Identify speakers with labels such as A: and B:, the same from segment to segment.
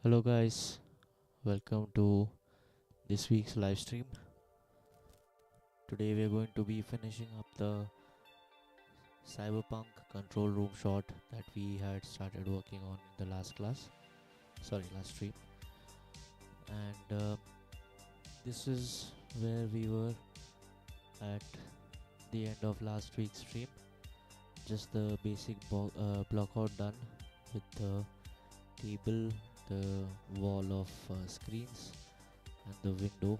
A: Hello guys, welcome to this week's live stream. Today we are going to be finishing up the Cyberpunk Control Room shot that we had started working on in the last stream. And this is where we were at the end of last week's stream. Just the basic blockout done with the table, the wall of screens and the window,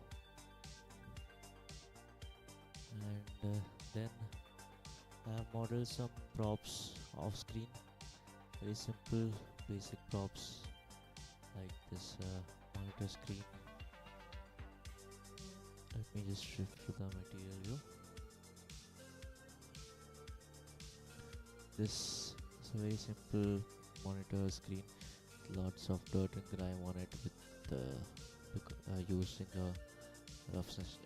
A: and then I have modeled some props off screen, very simple basic props like this monitor screen. Let me just shift to the material view. This is a very simple monitor screen, lots of dirt and grime on it with using a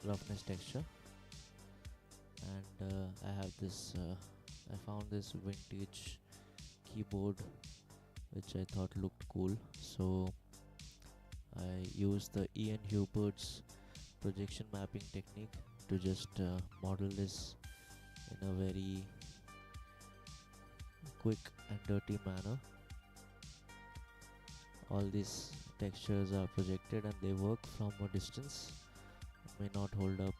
A: roughness texture. And I have this I found this vintage keyboard which I thought looked cool, so I used the Hubert's projection mapping technique to just model this in a very quick and dirty manner. All these textures are projected and they work from a distance. It may not hold up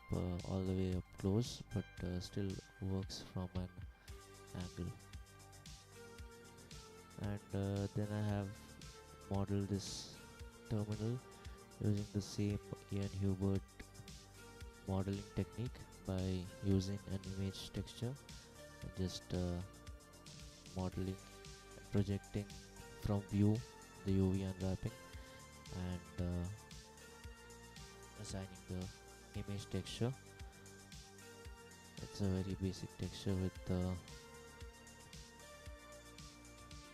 A: all the way up close, but still works from an angle. And then I have modeled this terminal using the same Hubert modeling technique by using an image texture and just modeling, projecting from view the UV unwrapping and assigning the image texture. It's a very basic texture with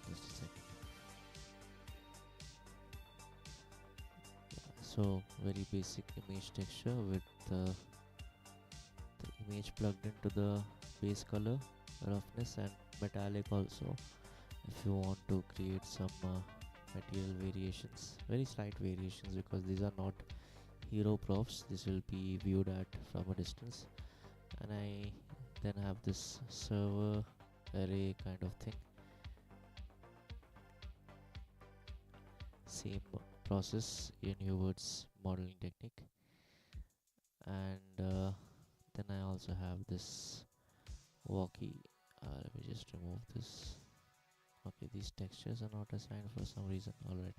A: just a second. So very basic image texture with the image plugged into the base color, roughness and metallic also. If you want to create some material variations, very slight variations, because these are not hero props, this will be viewed at from a distance. And I then have this server array kind of thing. Same process in Hubert's modeling technique. And then I also have this walkie. Let me just remove this. Okay, these textures are not assigned for some reason. Alright,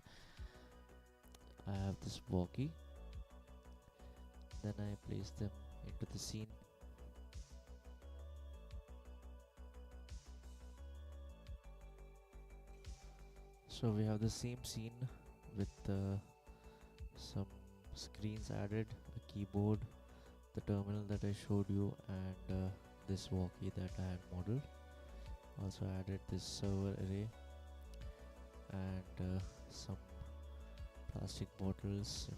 A: I have this walkie. Then I place them into the scene. So we have the same scene with some screens added, a keyboard, the terminal that I showed you, and this walkie that I had modeled. Also added this server array and some plastic bottles,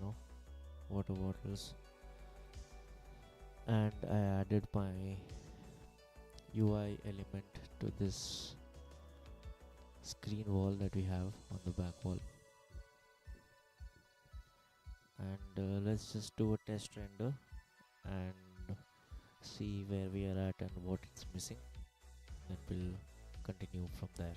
A: water bottles, and I added my UI element to this screen wall that we have on the back wall. And let's just do a test render and see where we are at and what it's missing, then we'll continue from there.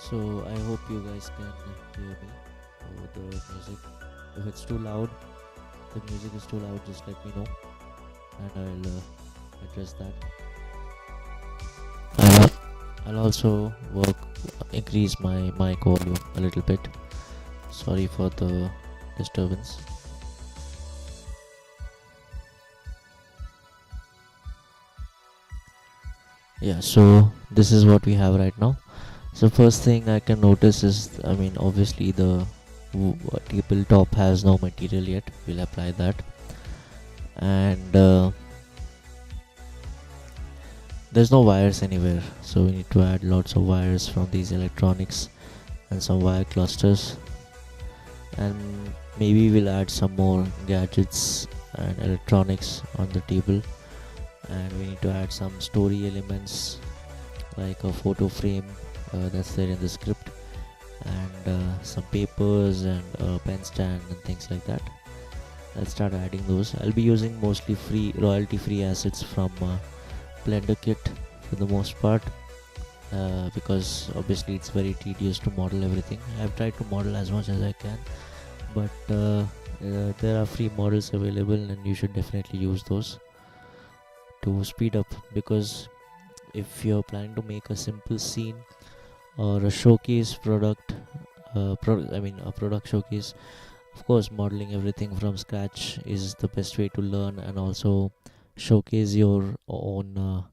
A: So I hope you guys can hear me over the music. If it's too loud, the music is too loud, just let me know and I'll address that. I'll also increase my mic volume a little bit. Sorry for the disturbance. Yeah, so this is what we have right now. So first thing I can notice is, obviously the tabletop has no material yet. We'll apply that. And there's no wires anywhere, so we need to add lots of wires from these electronics and some wire clusters, and maybe we'll add some more gadgets and electronics on the table. And we need to add some story elements like a photo frame that's there in the script, and some papers and a pen stand and things like that. Let's start adding those. I'll be using mostly royalty free assets from Blender kit for the most part, because obviously it's very tedious to model everything. I've tried to model as much as I can, but there are free models available and you should definitely use those to speed up, because if you're planning to make a simple scene or a showcase product, a product showcase, of course modeling everything from scratch is the best way to learn and also showcase your own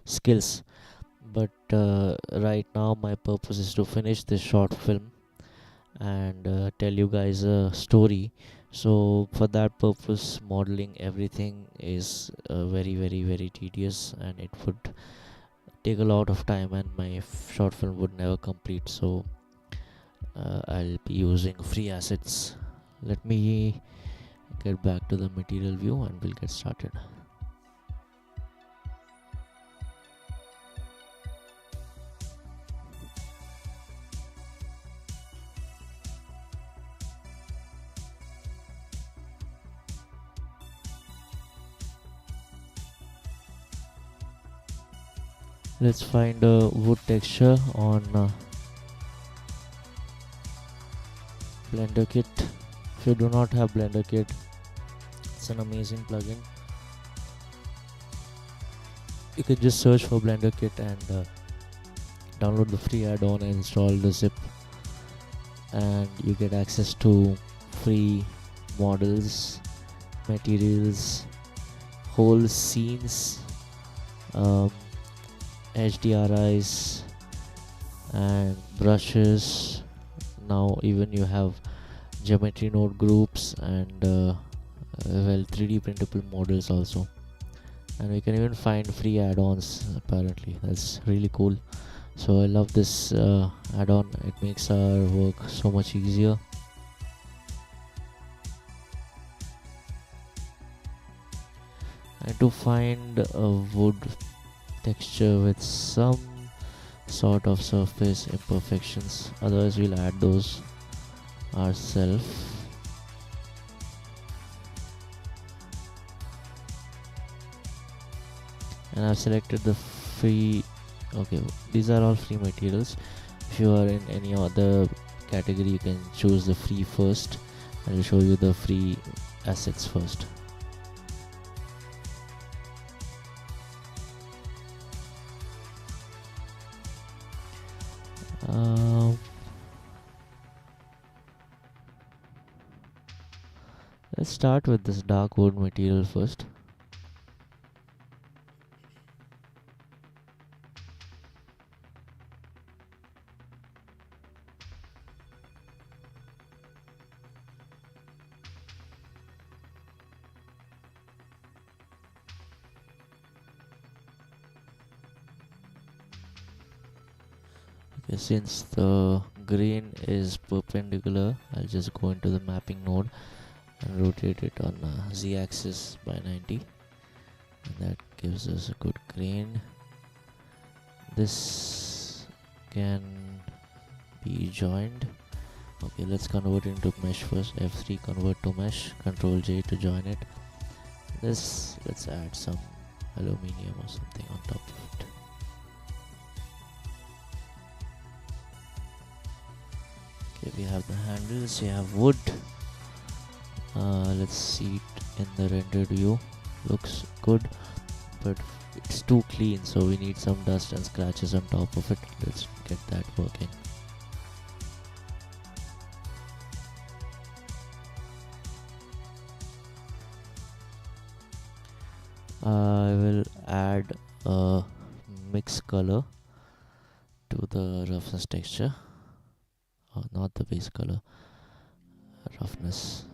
A: skills. But right now my purpose is to finish this short film and tell you guys a story. So for that purpose, modeling everything is very tedious, and it would take a lot of time, and my short film would never complete. So I'll be using free assets. Let me get back to the material view and we'll get started. Let's find a wood texture on Blender kit. If you do not have Blender kit, it's an amazing plugin. You can just search for Blender kit and download the free add-on and install the zip, and you get access to free models, materials, whole scenes, HDRIs, and brushes. Now even you have geometry node groups and 3D printable models also, and we can even find free add-ons apparently. That's really cool. So I love this add-on. It makes our work so much easier. And to find a wood texture with some sort of surface imperfections, otherwise we'll add those ourselves. And I've selected the free. Okay, these are all free materials. If you are in any other category, you can choose the free first. I'll show you the free assets first. Let's start with this dark wood material first. Okay, since the grain is perpendicular, I'll just go into the mapping node and rotate it on z-axis by 90, and that gives us a good grain. This can be joined. Okay, let's convert it into mesh first. F3 convert to mesh, Control J to join it. This, let's add some aluminium or something on top of it. Okay, we have the handles, we have wood. Let's see it in the rendered view. Looks good, but it's too clean, so we need some dust and scratches on top of it. Let's get that working. I will add a mix color to the roughness texture. Not the base color, roughness.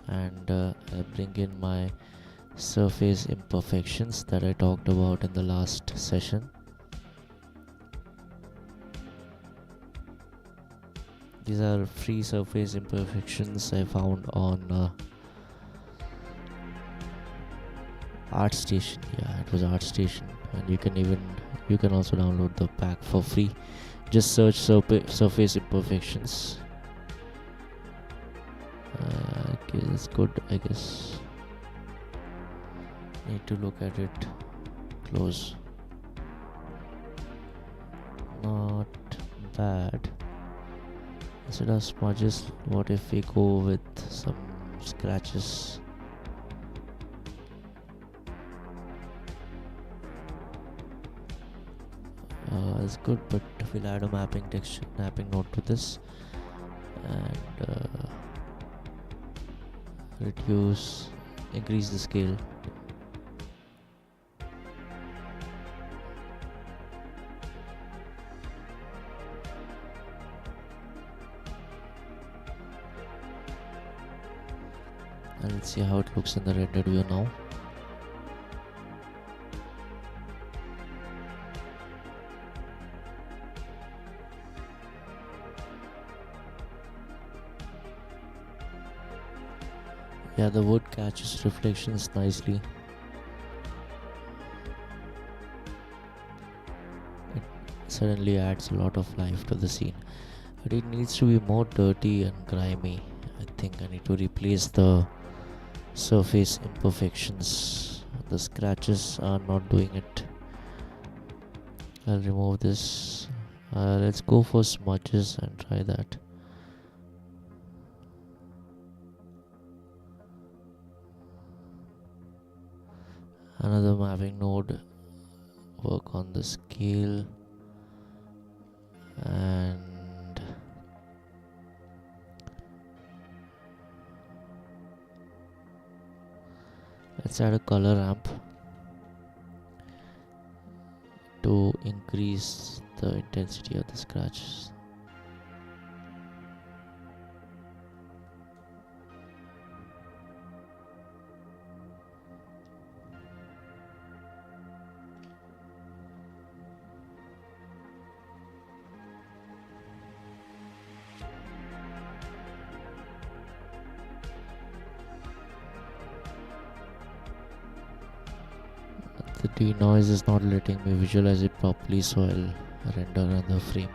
A: And I bring in my surface imperfections that I talked about in the last session. These are free surface imperfections I found on ArtStation. Yeah, it was ArtStation, and you can also download the pack for free. Just search surface imperfections. Okay, that's good, I guess. Need to look at it close. Not bad. Instead of smudges, what if we go with some scratches? It's good, but we'll add a mapping node to this, and increase the scale. And let's see how it looks in the rendered view now. Yeah, the wood catches reflections nicely. It suddenly adds a lot of life to the scene. But it needs to be more dirty and grimy. I think I need to replace the surface imperfections. The scratches are not doing it. I'll remove this. Let's go for smudges and try that. Another mapping node. Work on the scale. And Let's add a color ramp to increase the intensity of the scratches. The denoise is not letting me visualize it properly, so I'll render another frame.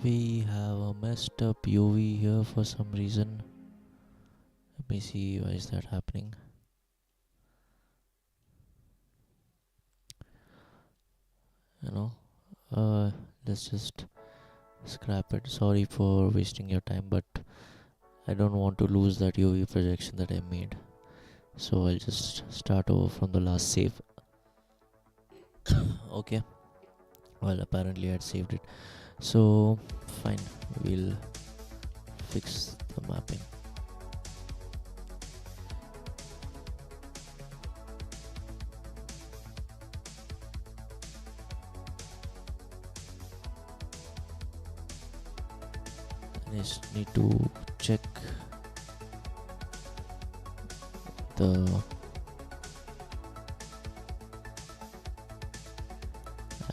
A: We have a messed up UV here for some reason. Let me see why is that happening. Let's just scrap it. Sorry for wasting your time, but I don't want to lose that UV projection that I made. So I'll just start over from the last save. Okay. Well, apparently I had saved it. So fine, we'll fix the mapping. I just need to check the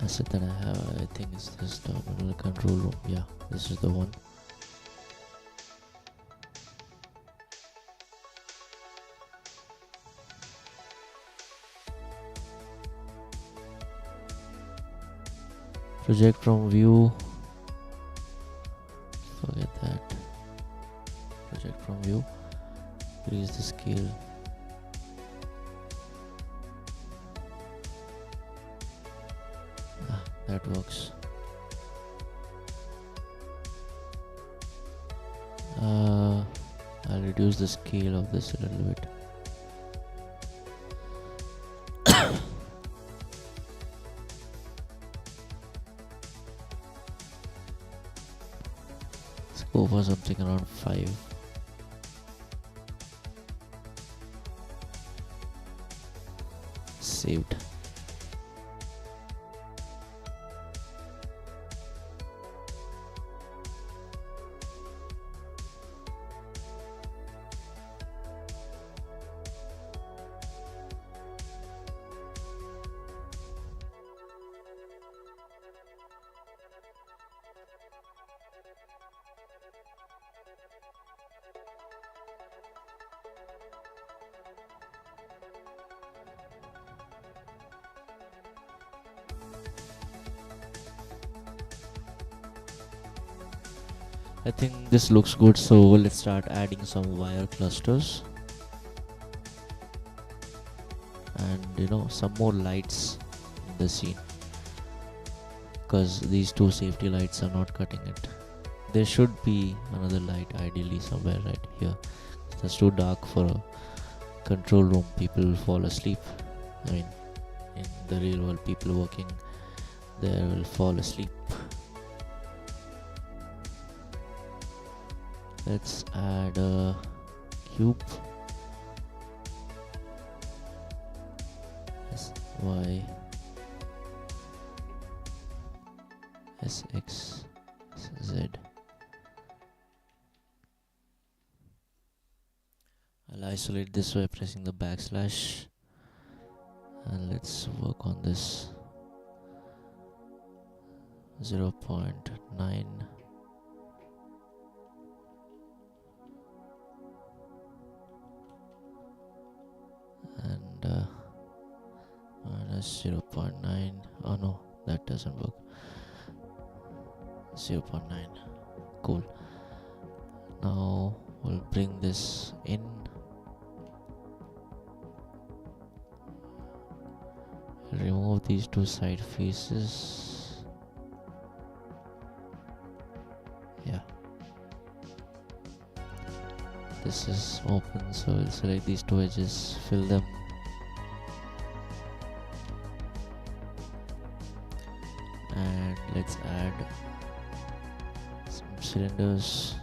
A: asset that I have. I think it's this terminal control room. Yeah, this is the one. Project from view. Forget that. Project from view. Increase the scale. That works. I'll reduce the scale of this a little bit. Let's go for something around 5. Saved. I think this looks good, so let's start adding some wire clusters and some more lights in the scene, because these two safety lights are not cutting it. There should be another light ideally somewhere right here. That's too dark for a control room. People will fall asleep. I mean, in the real world, people working there will fall asleep. Let's add a cube. S, Y, S, X, Z. I'll isolate this by pressing the backslash. And let's work on this 0.9. And minus 0.9. Oh no, that doesn't work. 0.9. Cool. Now We'll bring this in. Remove these two side faces. Yeah. This is open, so we'll select these two edges, fill them. And let's add some cylinders.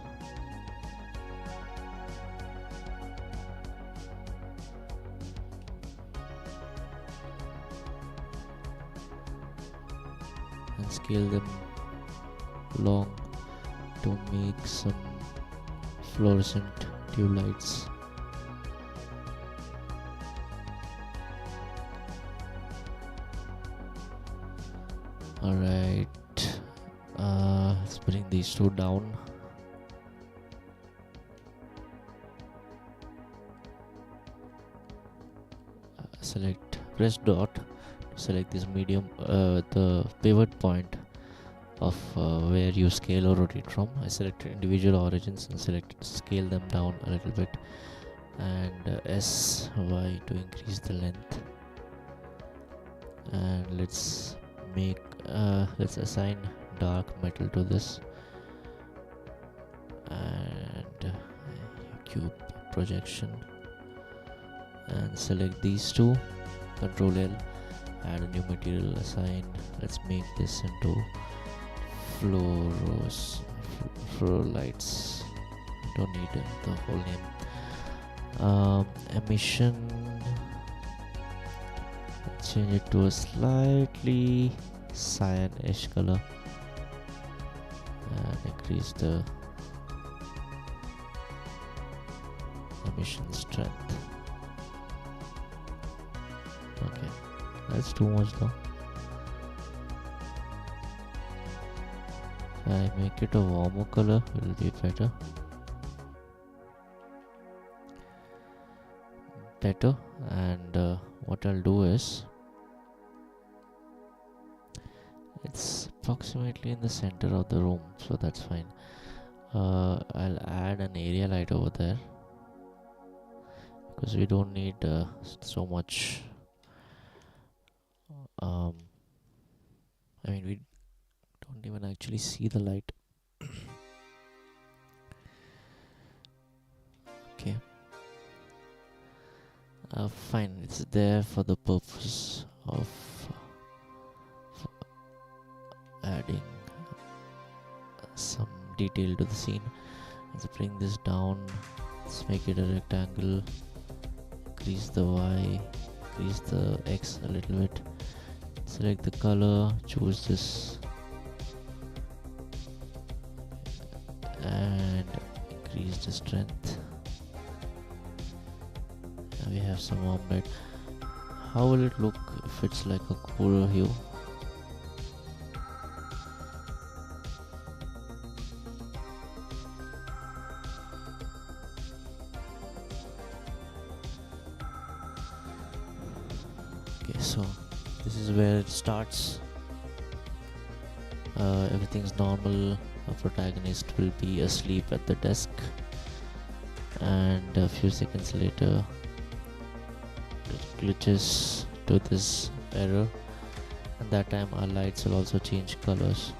A: And scale them long to make some fluorescent tube lights. Alright, let's bring these two down. Press dot to select this medium, the pivot point of where you scale or rotate from. I selected individual origins and scale them down a little bit, and SY to increase the length. And let's assign dark metal to this, and cube projection, and select these two, Control L, add a new material, assign. Let's make this into fluoro lights. Don't need the whole name. Emission, change it to a slightly cyanish color and increase the emission strength. Okay, that's too much though. If I make it a warmer color, it will be better. And what I'll do is, it's approximately in the center of the room, so that's fine. I'll add an area light over there because we don't need so much. I mean, we don't even actually see the light. Okay. Fine, it's there for the purpose of adding some detail to the scene. Let's bring this down. Let's make it a rectangle. Increase the Y, increase the X a little bit. Select the color, choose this, and increase the strength. Now we have some warm light. How will it look if it's like a cooler hue? Okay, so this is where it starts. Everything's normal. Our protagonist will be asleep at the desk, and a few seconds later it glitches to this error, and that time our lights will also change colors.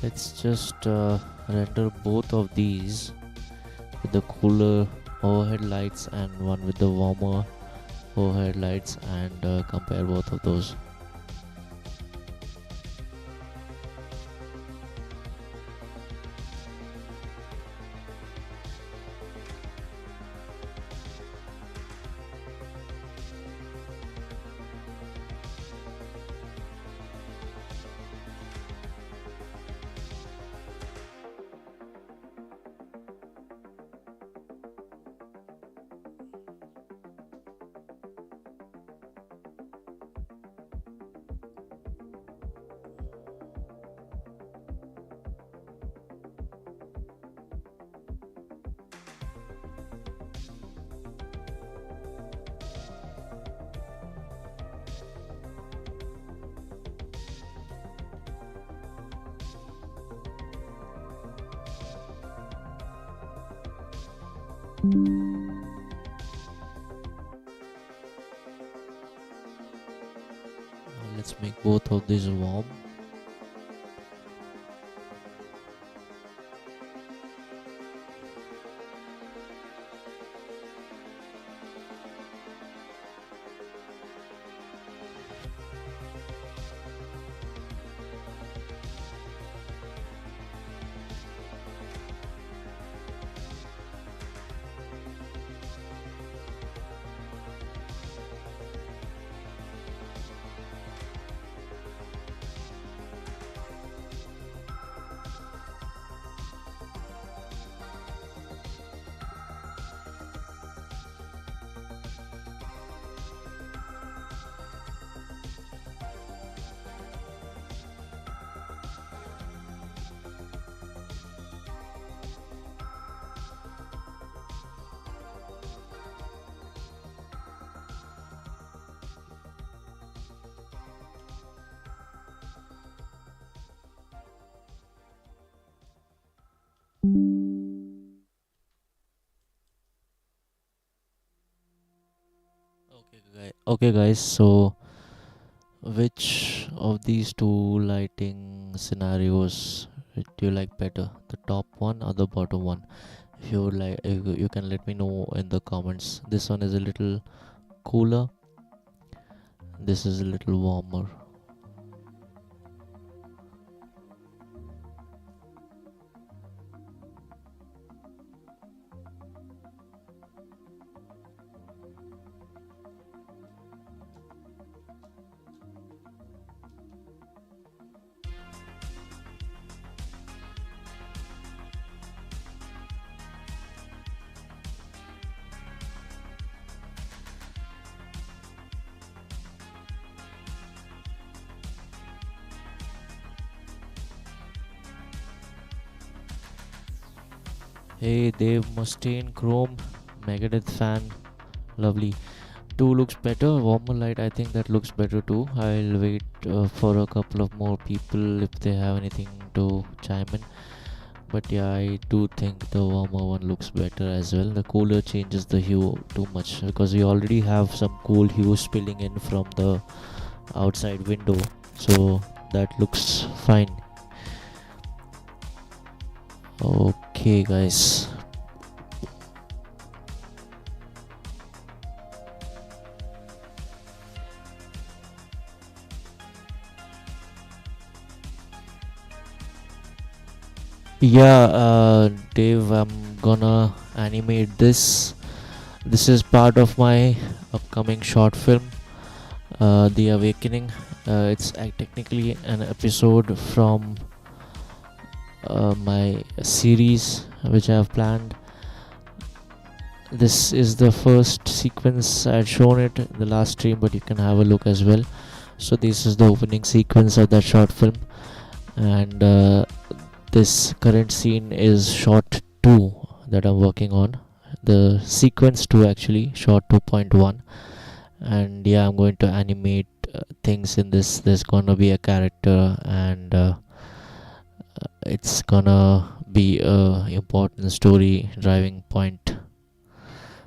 A: Let's just render both of these with the cooler overhead lights and one with the warmer overhead lights, and compare both of those. Let's make both of these warm. Okay, guys. So, which of these two lighting scenarios do you like better? The top one or the bottom one? If you would like, you can let me know in the comments. This one is a little cooler. This is a little warmer. Hey, Dave Mustaine, Chrome, Megadeth fan, lovely. Two looks better. Warmer light, I think that looks better too. I'll wait for a couple of more people if they have anything to chime in. But yeah, I do think the warmer one looks better as well. The cooler changes the hue too much because we already have some cool hue spilling in from the outside window, so that looks fine. Okay, guys. Yeah, Dave, I'm gonna animate this. This is part of my upcoming short film, The Awakening. It's technically an episode from my series which I have planned. This is the first sequence. I had shown it in the last stream, but you can have a look as well. So this is the opening sequence of that short film, and this current scene is shot 2 that I'm working on. The sequence 2 actually, shot 2.1. And yeah, I'm going to animate things in this. There's gonna be a character, and it's gonna be a important story driving point.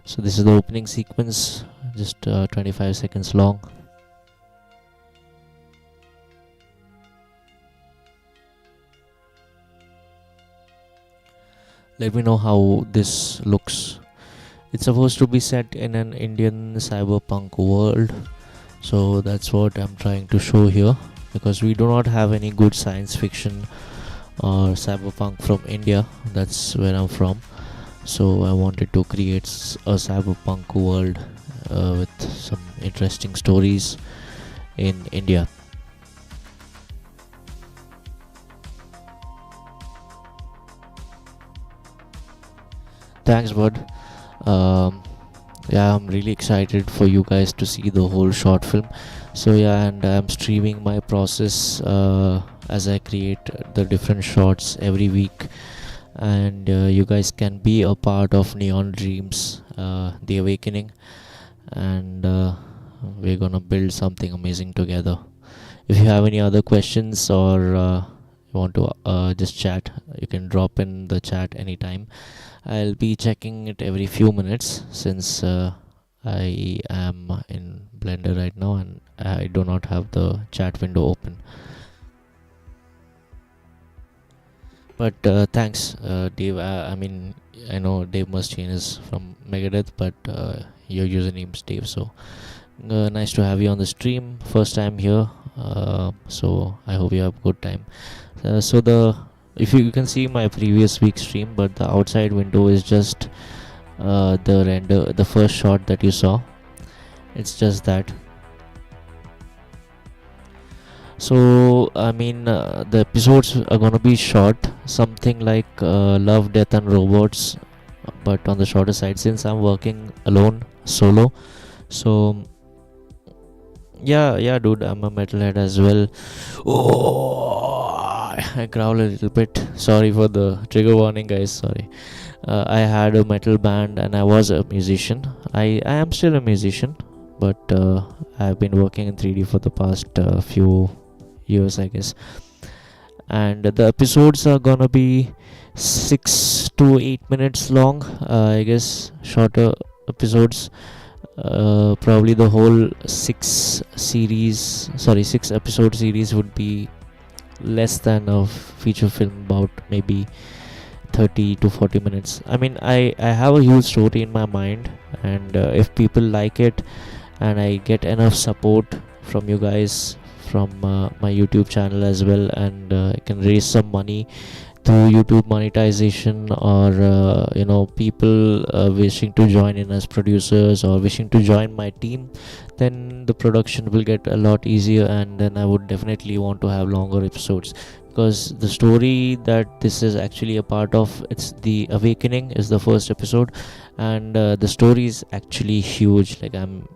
A: So this is the opening sequence, just 25 seconds long. Let me know how this looks. It's supposed to be set in an Indian cyberpunk world, so that's what I'm trying to show here, because we do not have any good science fiction or cyberpunk from India. That's where I'm from. So I wanted to create a cyberpunk world with some interesting stories in India. Thanks, bud. Yeah, I'm really excited for you guys to see the whole short film. So yeah, and I'm streaming my process as I create the different shots every week, and you guys can be a part of Neon Dreams, The Awakening, and we're gonna build something amazing together. If you have any other questions, or you want to just chat, you can drop in the chat anytime. I'll be checking it every few minutes since I am in Blender right now and I do not have the chat window open. But thanks, Dave. I know Dave Mustaine is from Megadeth, but your username's Dave. So nice to have you on the stream. First time here, so I hope you have a good time. So if you can see my previous week's stream, but the outside window is just the first shot that you saw. It's just that. So the episodes are gonna be short, something like Love, Death and Robots, but on the shorter side since I'm working alone, solo. So yeah, dude, I'm a metalhead as well. Oh, I growl a little bit. Sorry for the trigger warning, guys. Sorry. I had a metal band and I was a musician. I am still a musician, but I've been working in 3D for the past few years, I guess. And the episodes are gonna be 6 to 8 minutes long, I guess, shorter episodes. Probably the whole 6 episode series would be less than a feature film, about maybe 30 to 40 minutes. I have a huge story in my mind, and if people like it and I get enough support from you guys, from my YouTube channel as well, and I can raise some money through YouTube monetization, or people wishing to join in as producers or wishing to join my team, then the production will get a lot easier, and then I would definitely want to have longer episodes, because the story that this is actually a part of, it's the Awakening is the first episode, and the story is actually huge. Like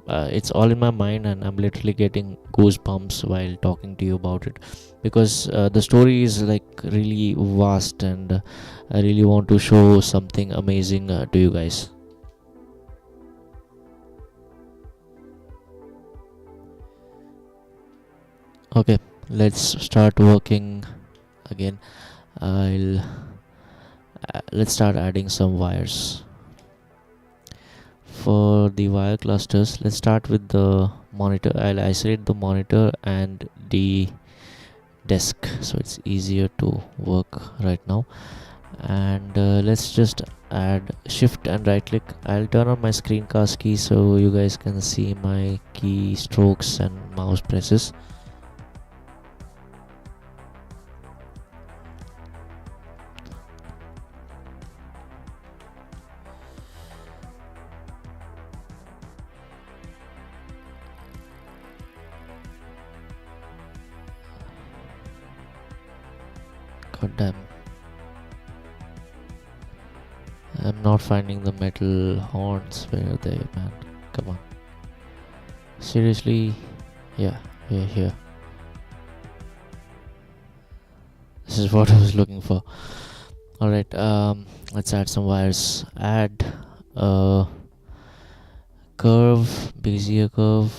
A: it's all in my mind, and I'm literally getting goosebumps while talking to you about it, because the story is like really vast, and I really want to show something amazing to you guys. Okay, let's start working again. Let's start adding some wires. For the wire clusters, let's start with the monitor. I'll isolate the monitor and the desk so it's easier to work right now. And let's just add shift and right click. I'll turn on my screencast key so you guys can see my key strokes and mouse presses. God damn. I'm not finding the metal horns. Where are they, man? Come on. Seriously? Yeah, we're here. This is what I was looking for. Alright, let's add some wires. Add a curve, Bezier curve.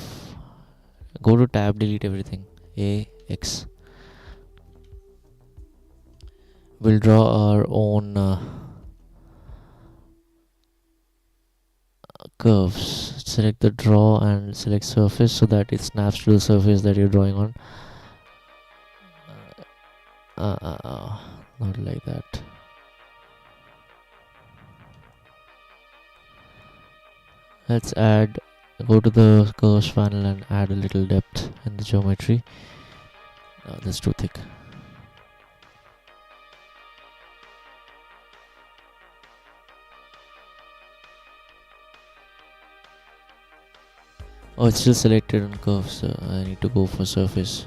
A: Go to tab, delete everything. A, X. We'll draw our own curves. Select the draw and select surface so that it snaps to the surface that you're drawing on. Not like that. Let's go to the curves panel and add a little depth in the geometry. That's too thick. Oh, it's still selected on curves, so I need to go for surface.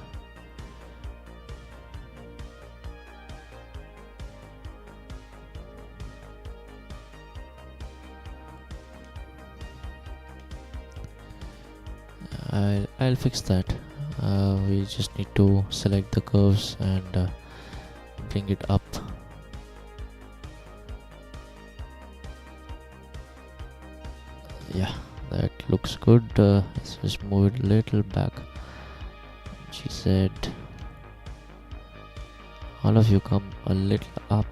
A: I'll fix that. We just need to select the curves and bring it up. Yeah, that looks good. Let's just move it a little back. She said all of you come a little up.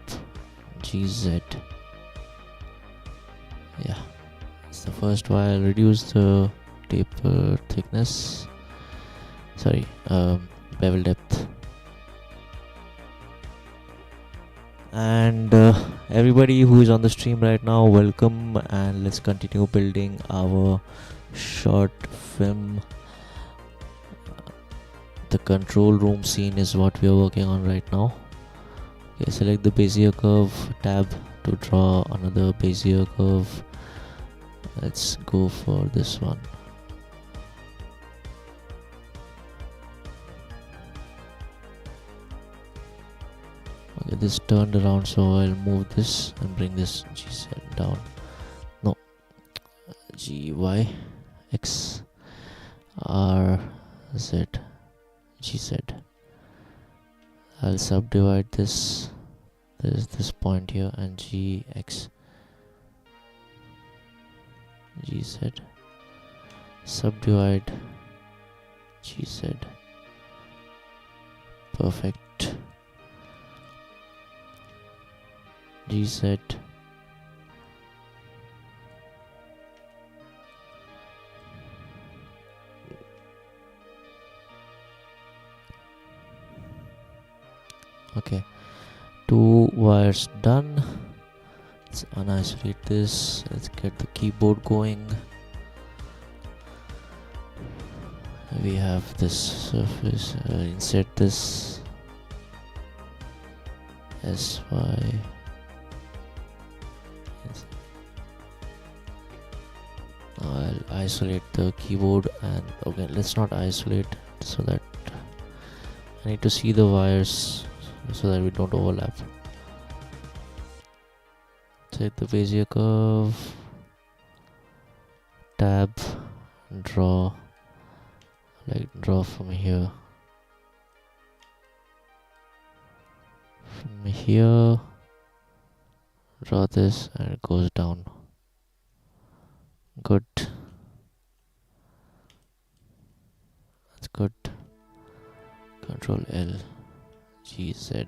A: GZ. Yeah, it's the first wire. Reduce the taper thickness. Sorry, bevel depth. And everybody who is on the stream right now, welcome, and let's continue building our short film. The control room scene is what we are working on right now. Okay, select the Bezier curve tab to draw another Bezier curve. Let's go for this one. Okay, this turned around, so I'll move this and bring this GZ down. No, GY X R Z GZ. I'll subdivide this. There's this point here, and GX GZ. Subdivide GZ. Perfect. GZ. Okay, 2 wires done. Let's unisolate this. Let's get the keyboard going. We have this surface. Insert this SY. Now I'll isolate the keyboard, and okay, let's not isolate, so that I need to see the wires so that we don't overlap. Take the Bezier curve, tab, draw from here. From here, draw this, and it goes down. Good. That's good. Control L, GZ.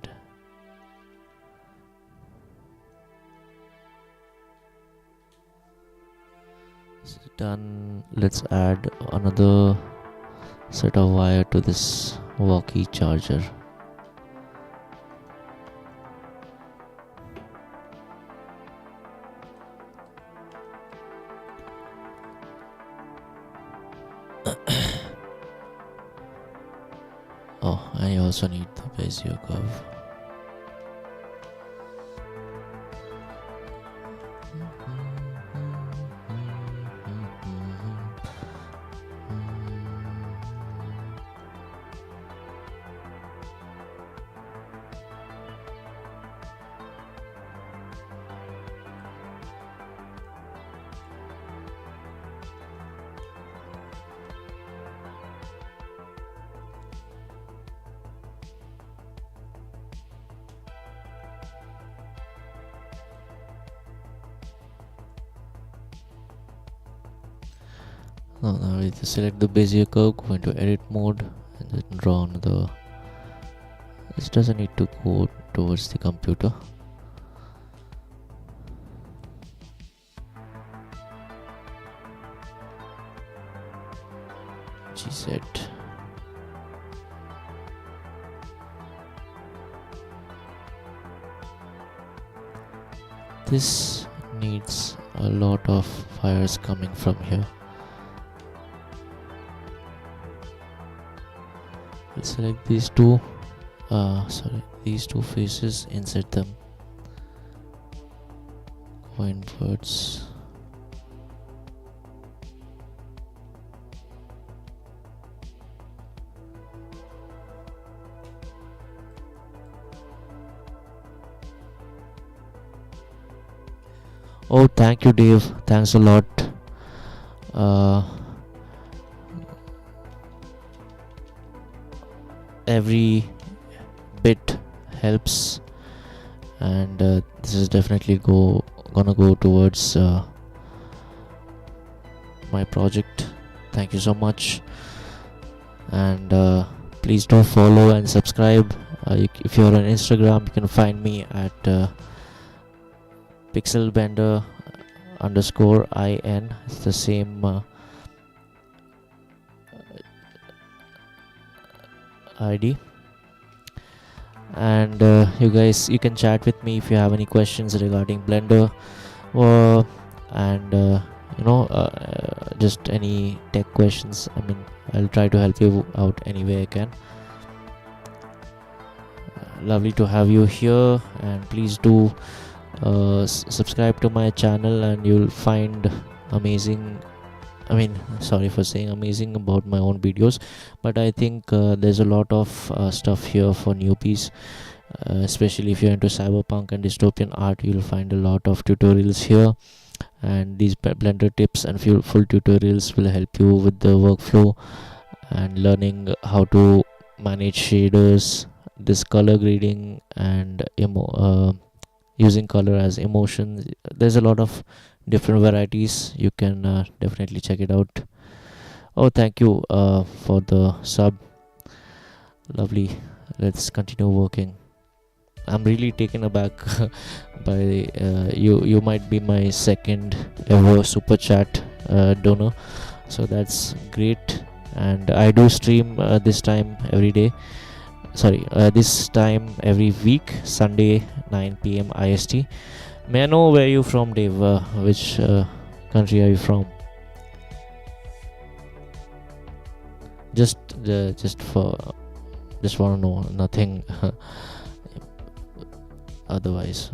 A: This is done. Let's add another set of wire to this walkie charger. Oh, and you also need the Bezier curve. Now we just select the Bezier curve, go into edit mode, and then draw another. This doesn't need to go towards the computer. GZ. This needs a lot of wires coming from here. We'll select these two faces, insert them, go inwards. Oh, thank you, Dave. Thanks a lot. Every bit helps, and this is definitely gonna go towards my project. Thank you so much, and please do follow and subscribe. If you're on Instagram, you can find me at pixelbender underscore in. It's the same ID. And you can chat with me if you have any questions regarding Blender, and just any tech questions. I mean, I'll try to help you out any way I can. Lovely to have you here, and please do subscribe to my channel, and you'll find amazing, sorry for saying amazing about my own videos, but I think there's a lot of stuff here for newbies, especially if you're into cyberpunk and dystopian art. You'll find a lot of tutorials here, and these Blender tips and full tutorials will help you with the workflow and learning how to manage shaders, this color grading, and using color as emotions. There's a lot of different varieties. You can definitely check it out. Oh, thank you for the sub. Lovely. Let's continue working. I'm really taken aback by you might be my second ever super chat donor, so that's great. And I do stream this time every day, this time every week, Sunday 9 p.m. IST. May I know where you from, Dave? Which country are you from? Just want to know, nothing otherwise.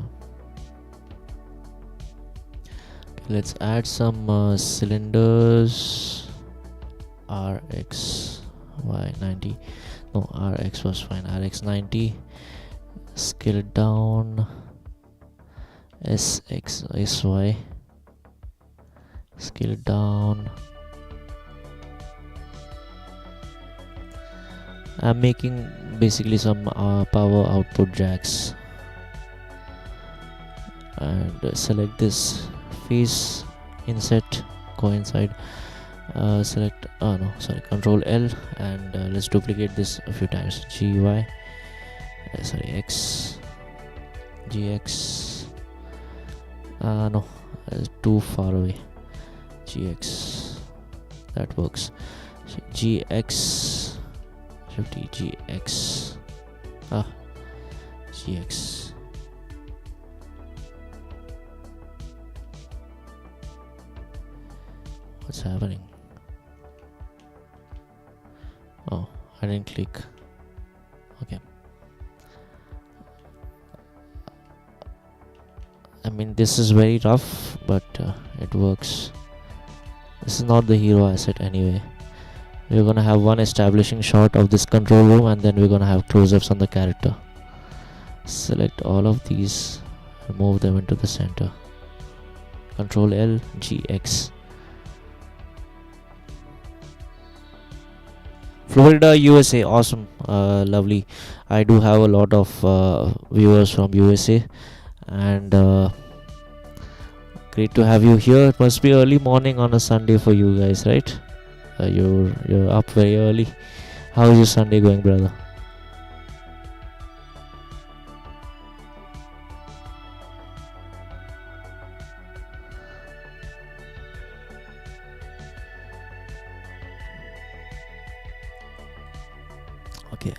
A: Okay, let's add some cylinders. RX Y90. No, RX was fine. RX 90. Scale it down. SX SY. Scale it down. I'm making basically some power output jacks, and select this face inset coincide. Select Control L, and let's duplicate this a few times. X GX. No, it's too far away. GX, that works. GX 50 GX. GX. What's happening? Oh, I didn't click. Okay. I mean, this is very rough, but it works. This is not the hero asset anyway. We're gonna have one establishing shot of this control room, and then we're gonna have close-ups on the character. Select all of these and move them into the center. Control L, GX. Florida, USA, awesome, lovely. I do have a lot of viewers from USA, and great to have you here. It must be early morning on a Sunday for you guys, right? You're up very early. How is your Sunday going, brother? Okay,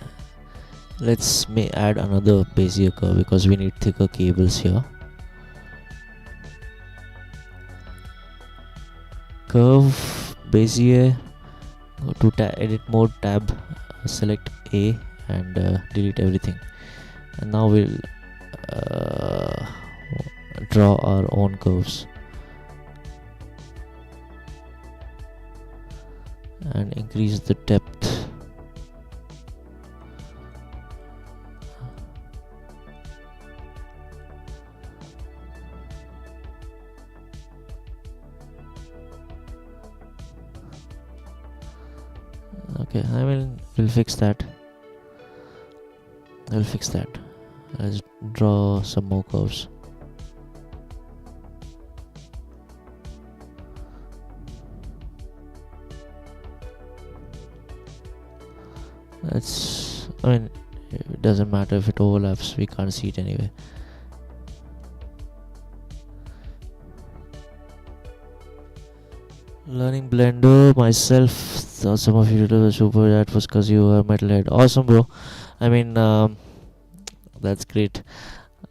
A: let's add another Bezier curve because we need thicker cables here. Curve, Bezier, go to edit mode tab, select A, and delete everything. And now we'll draw our own curves and increase the depth. Okay, we'll fix that. Let's draw some more curves. doesn't matter if it overlaps, we can't see it anyway. Learning Blender myself. Thought some of you did a super. That was because you were metalhead. Awesome, bro. I mean, that's great.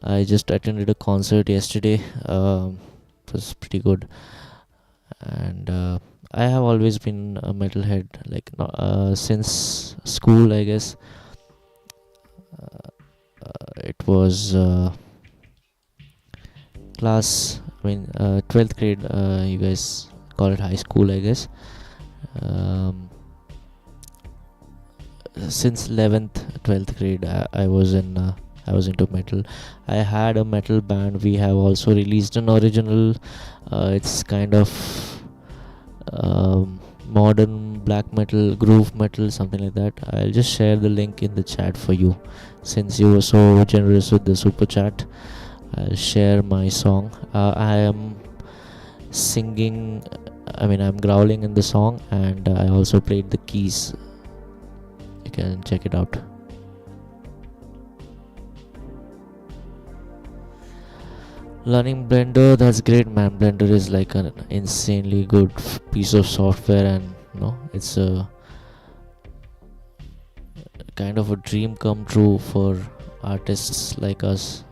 A: I just attended a concert yesterday. It was pretty good, and I have always been a metalhead, like since school, I guess. It was class. I mean, 12th grade. You guys call it high school, I guess. Um, since 11th 12th grade, I was into metal. I had a metal band. We have also released an original. It's kind of modern black metal, groove metal, something like that. I'll just share the link in the chat for you, since you were so generous with the super chat. I'll share my song. I am singing, I'm growling in the song, and I also played the keys. You can check it out. Learning Blender, that's great, man. Blender is like an insanely good piece of software, and it's a kind of a dream come true for artists like us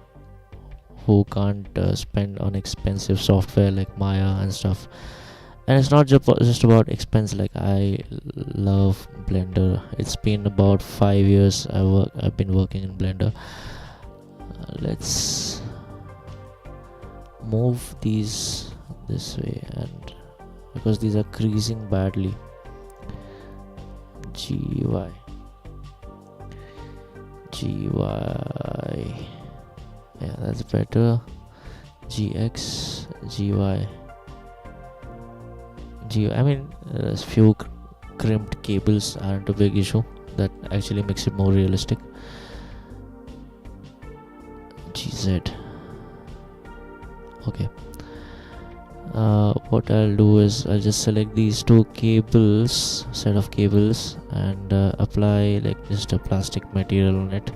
A: who can't spend on expensive software like Maya and stuff. And it's not just about expense. Like, I love Blender. It's been about 5 years I've been working in Blender. Let's move these this way, and because these are creasing badly. GY. Yeah, that's better. GX, GY. A few crimped cables aren't a big issue. That actually makes it more realistic. GZ. Okay. What I'll do is I'll just select these two set of cables, and apply like just a plastic material on it,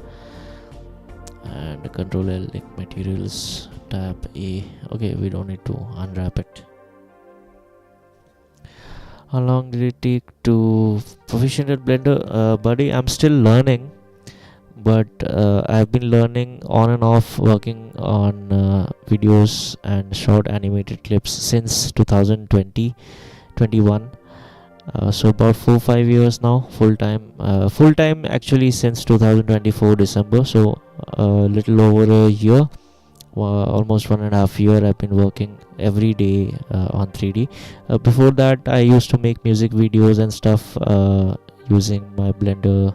A: and Control L, like materials, tab A. Okay, we don't need to unwrap it. How long did it take to proficient at Blender? Buddy, I'm still learning, but I've been learning on and off, working on videos and short animated clips since 2020 21. So about 4-5 years now, full time actually since 2024 December. So a little over a year, almost 1.5 year I've been working every day on 3D. Before that, I used to make music videos and stuff using Blender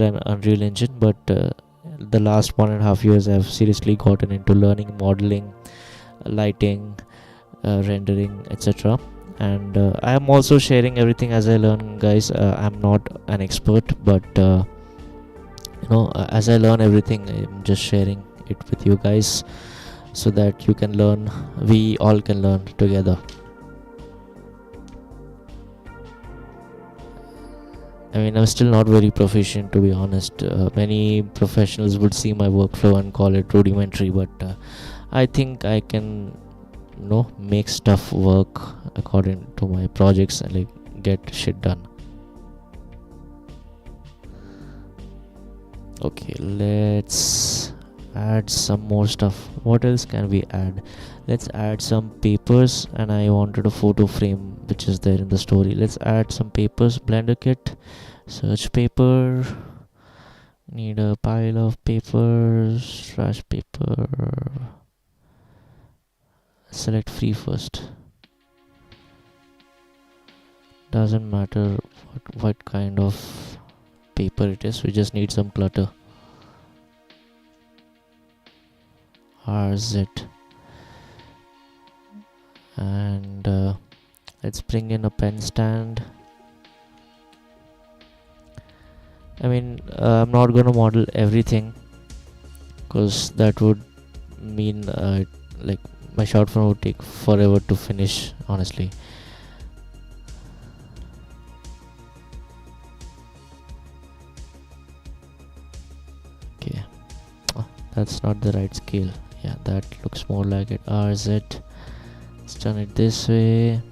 A: and Unreal Engine, but the last 1.5 years I've seriously gotten into learning modeling, lighting, rendering, etc. And I am also sharing everything as I learn, guys. I'm not an expert, but as I learn everything, I'm just sharing it with you guys, so that you can learn, we all can learn together. I'm still not very proficient, to be honest. Many professionals would see my workflow and call it rudimentary, but I think I can make stuff work according to my projects and like get shit done. Okay, let's add some more stuff. What else can we add? Let's add some papers, and I wanted a photo frame which is there in the story. Let's add some papers. Blender kit, search paper, need a pile of papers, trash paper, select free first. Doesn't matter what kind of paper it is, we just need some clutter. RZ. And let's bring in a pen stand. I'm not gonna model everything, because that would mean like my short film would take forever to finish, honestly. that's not the right scale. Yeah, that looks more like it. RZ. Let's turn it this way.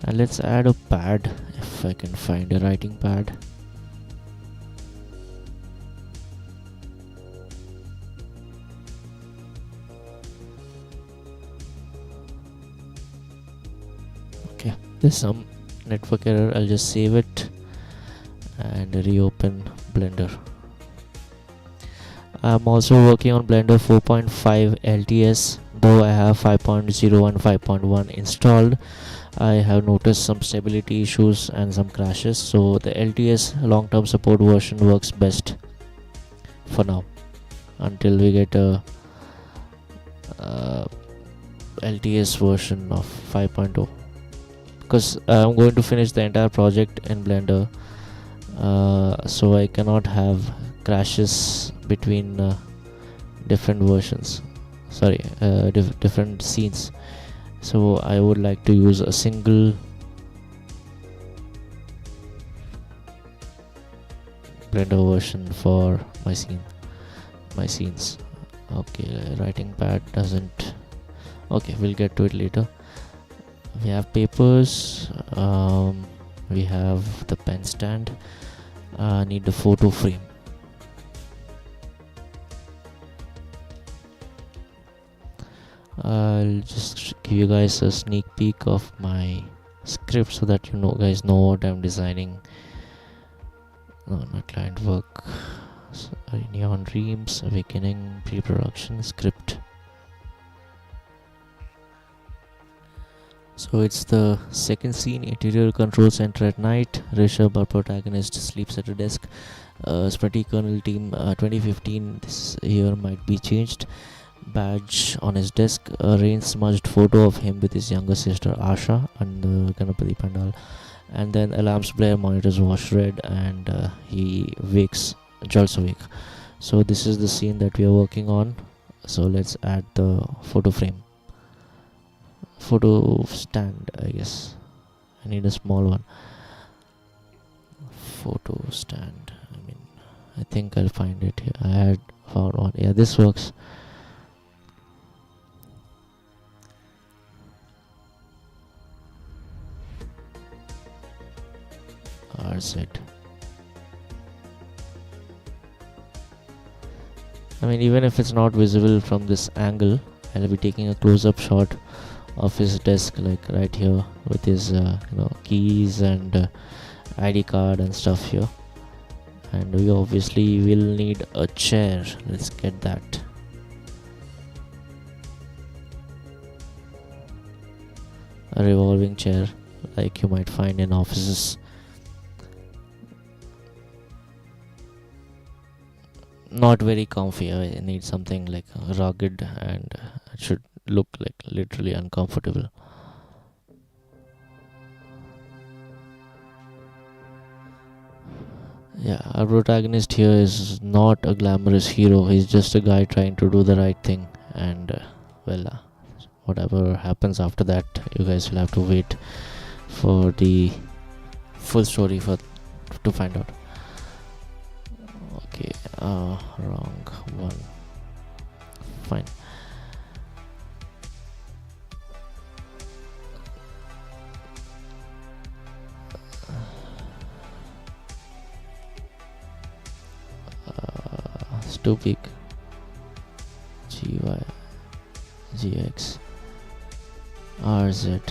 A: And let's add a pad, if I can find a writing pad. Okay, there's some network error. I'll just save it and reopen Blender. I'm also working on Blender 4.5 LTS, though I have 5.0 and 5.1 installed. I have noticed some stability issues and some crashes, so the LTS long-term support version works best for now until we get a LTS version of 5.0, because I'm going to finish the entire project in Blender, so I cannot have crashes between different versions, different scenes. So I would like to use a single Blender version for my scenes. Okay, writing pad doesn't. Okay, we'll get to it later. We have papers. We have the pen stand. Need the photo frame. I'll just give you guys a sneak peek of my script so that you guys know what I'm designing. No, not client work. Sorry, Neon Dreams, Awakening, pre-production, script. So it's the second scene, interior control center at night. Rishabh, our protagonist, sleeps at a desk. Sprinty Kernel team 2015, this year might be changed. Badge on his desk, a rain smudged photo of him with his younger sister Asha and the Ganapati Pandal. And then alarms blare, monitors wash red, and he jolts awake. So this is the scene that we are working on. So let's add the photo stand, I guess. I need a small one. Photo stand. I think I'll find it here. I had found one. Yeah, this works. RZ. Even if it's not visible from this angle, I'll be taking a close-up shot of his desk, like right here, with his keys and ID card and stuff here. And we obviously will need a chair. Let's get that. A revolving chair, like you might find in offices. Not very comfy. I need something like rugged, and it should look like literally uncomfortable. Yeah, our protagonist here is not a glamorous hero. He's just a guy trying to do the right thing, and whatever happens after that, you guys will have to wait for the full story to find out. Okay, wrong one. Fine. It's too big. GY, GX, RZ.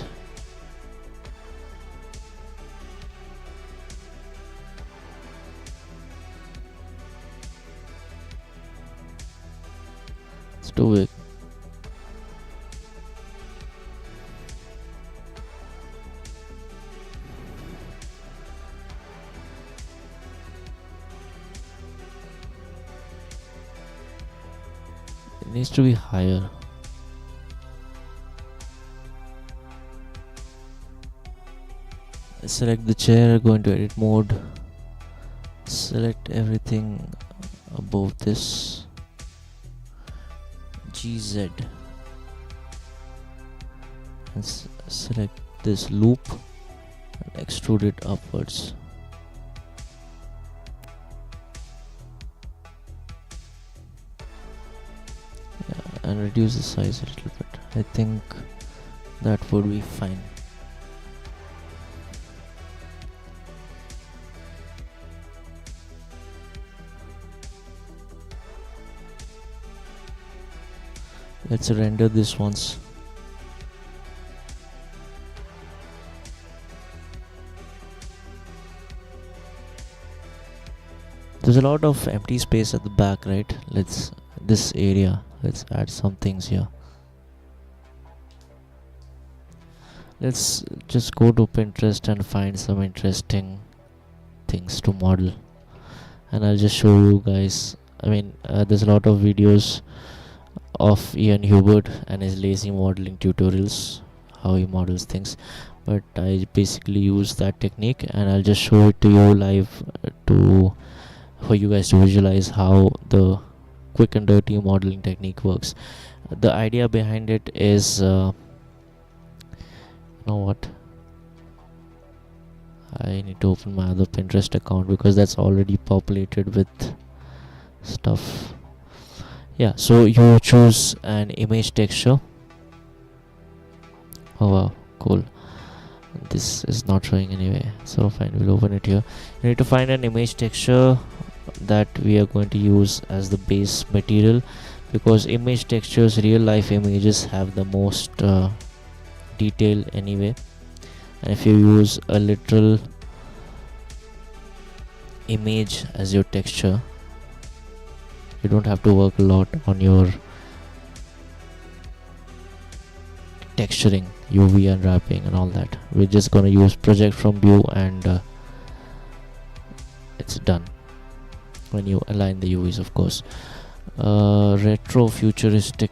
A: It's too big. It needs to be higher. Select the chair, go into edit mode. Select everything above this. GZ. And select this loop and extrude it upwards. and reduce the size a little bit. I think that would be fine. Let's render this once. There's a lot of empty space at the back, right? This area, let's add some things here. Let's just go to Pinterest and find some interesting things to model, and I'll just show you guys. There's a lot of videos of Ian Hubert and his lazy modeling tutorials, how he models things, but I basically use that technique, and I'll just show it to you live for you guys to visualize how the quick and dirty modeling technique works. The idea behind it is what, I need to open my other Pinterest account because that's already populated with stuff. Yeah, so you choose an image texture. Oh wow, cool. This is not showing anyway, so fine, we'll open it here. You need to find an image texture that we are going to use as the base material, because image textures, real life images, have the most detail anyway, and if you use a literal image as your texture, you don't have to work a lot on your texturing, UV unwrapping and all that. We're just gonna use project from view, and it's done. When you align the UVs, of course. Retro futuristic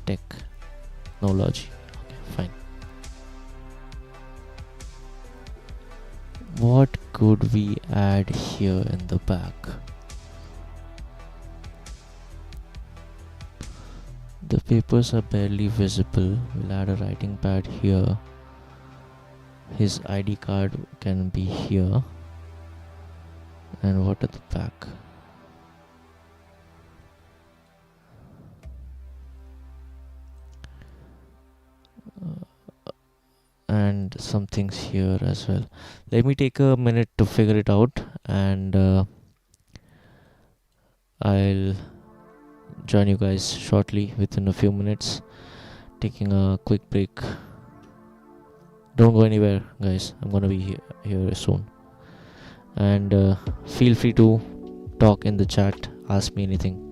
A: technology. Okay, fine. What could we add here in the back? The papers are barely visible. We'll add a writing pad here. His ID card can be here. And what at the back? And some things here as well. Let me take a minute to figure it out, and I'll join you guys shortly within a few minutes. Taking a quick break. Don't go anywhere, guys. I'm gonna be here soon. And feel free to talk in the chat, ask me anything.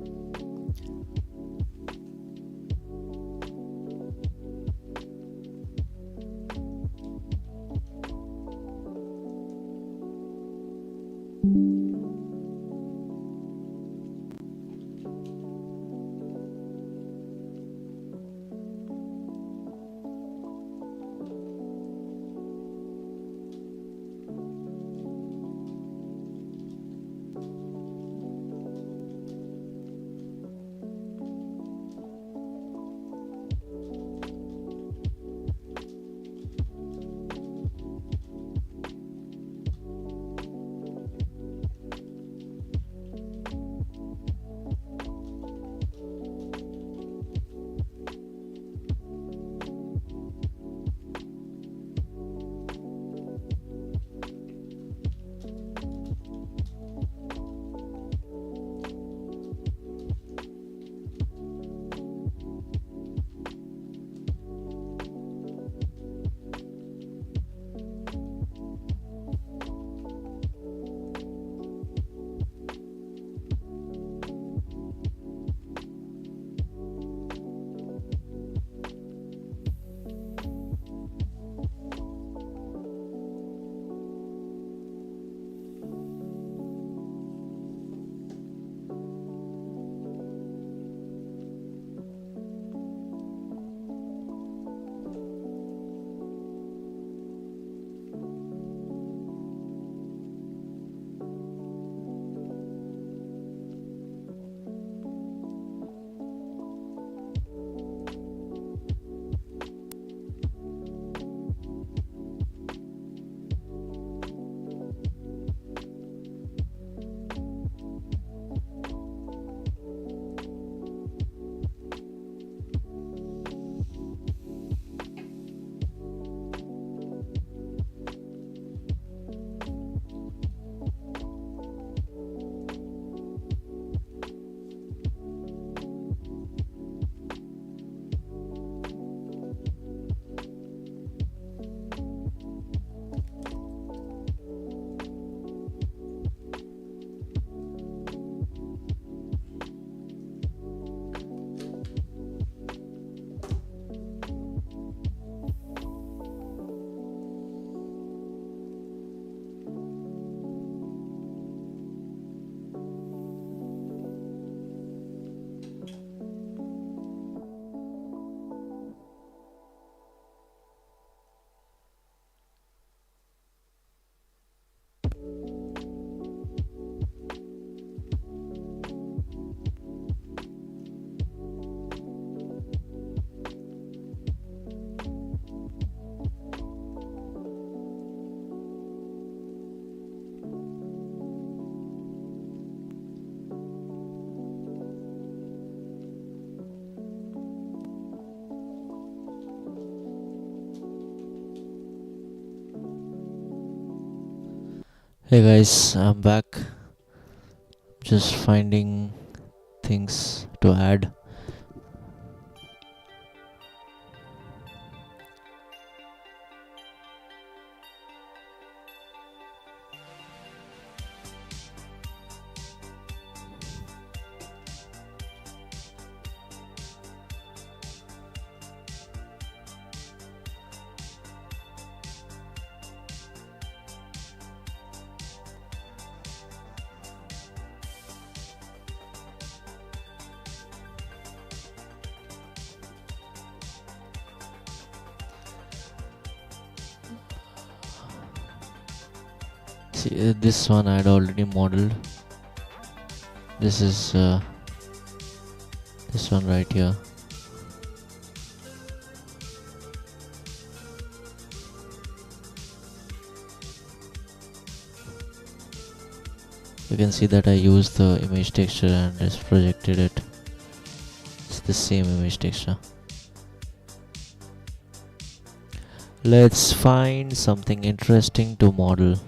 A: Hey guys, I'm back. Just finding things to add. See, this one I had already modeled. This is this one right here. You can see that I used the image texture and just projected it. It's the same image texture. Let's find something interesting to model.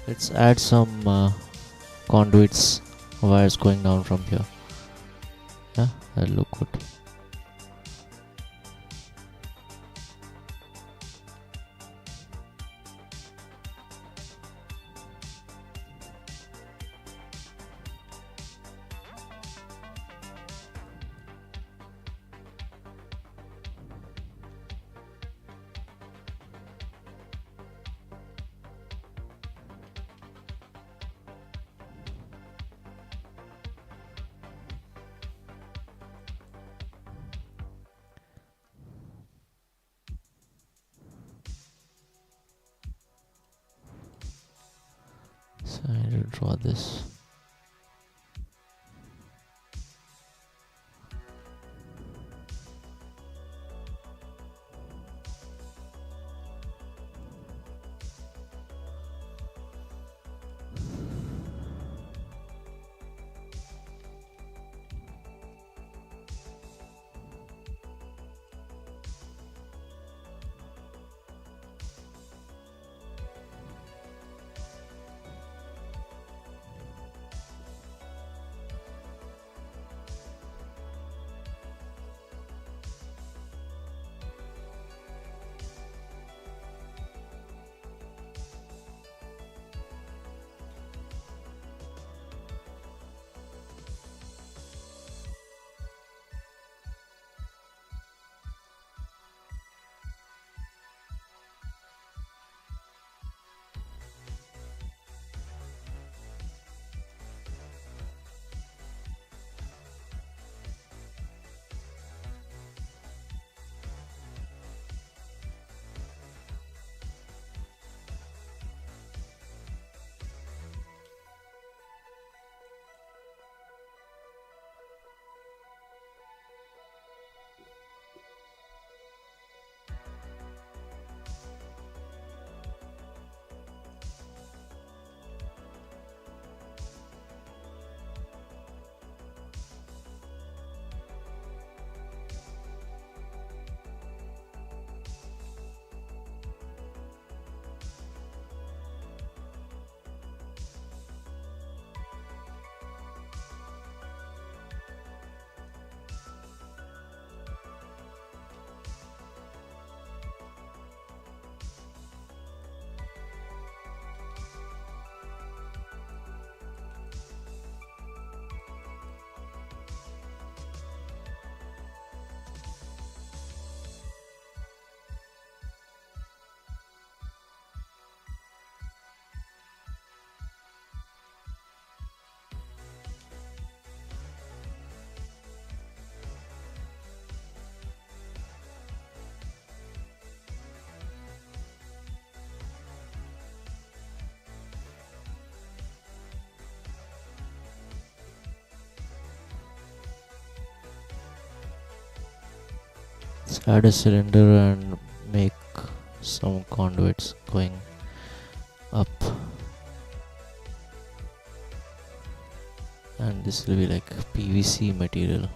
A: Let's add some conduits wires going down from here. Yeah, that'll look good. So I need to draw this. Let's add a cylinder and make some conduits going up, and this will be like PVC material.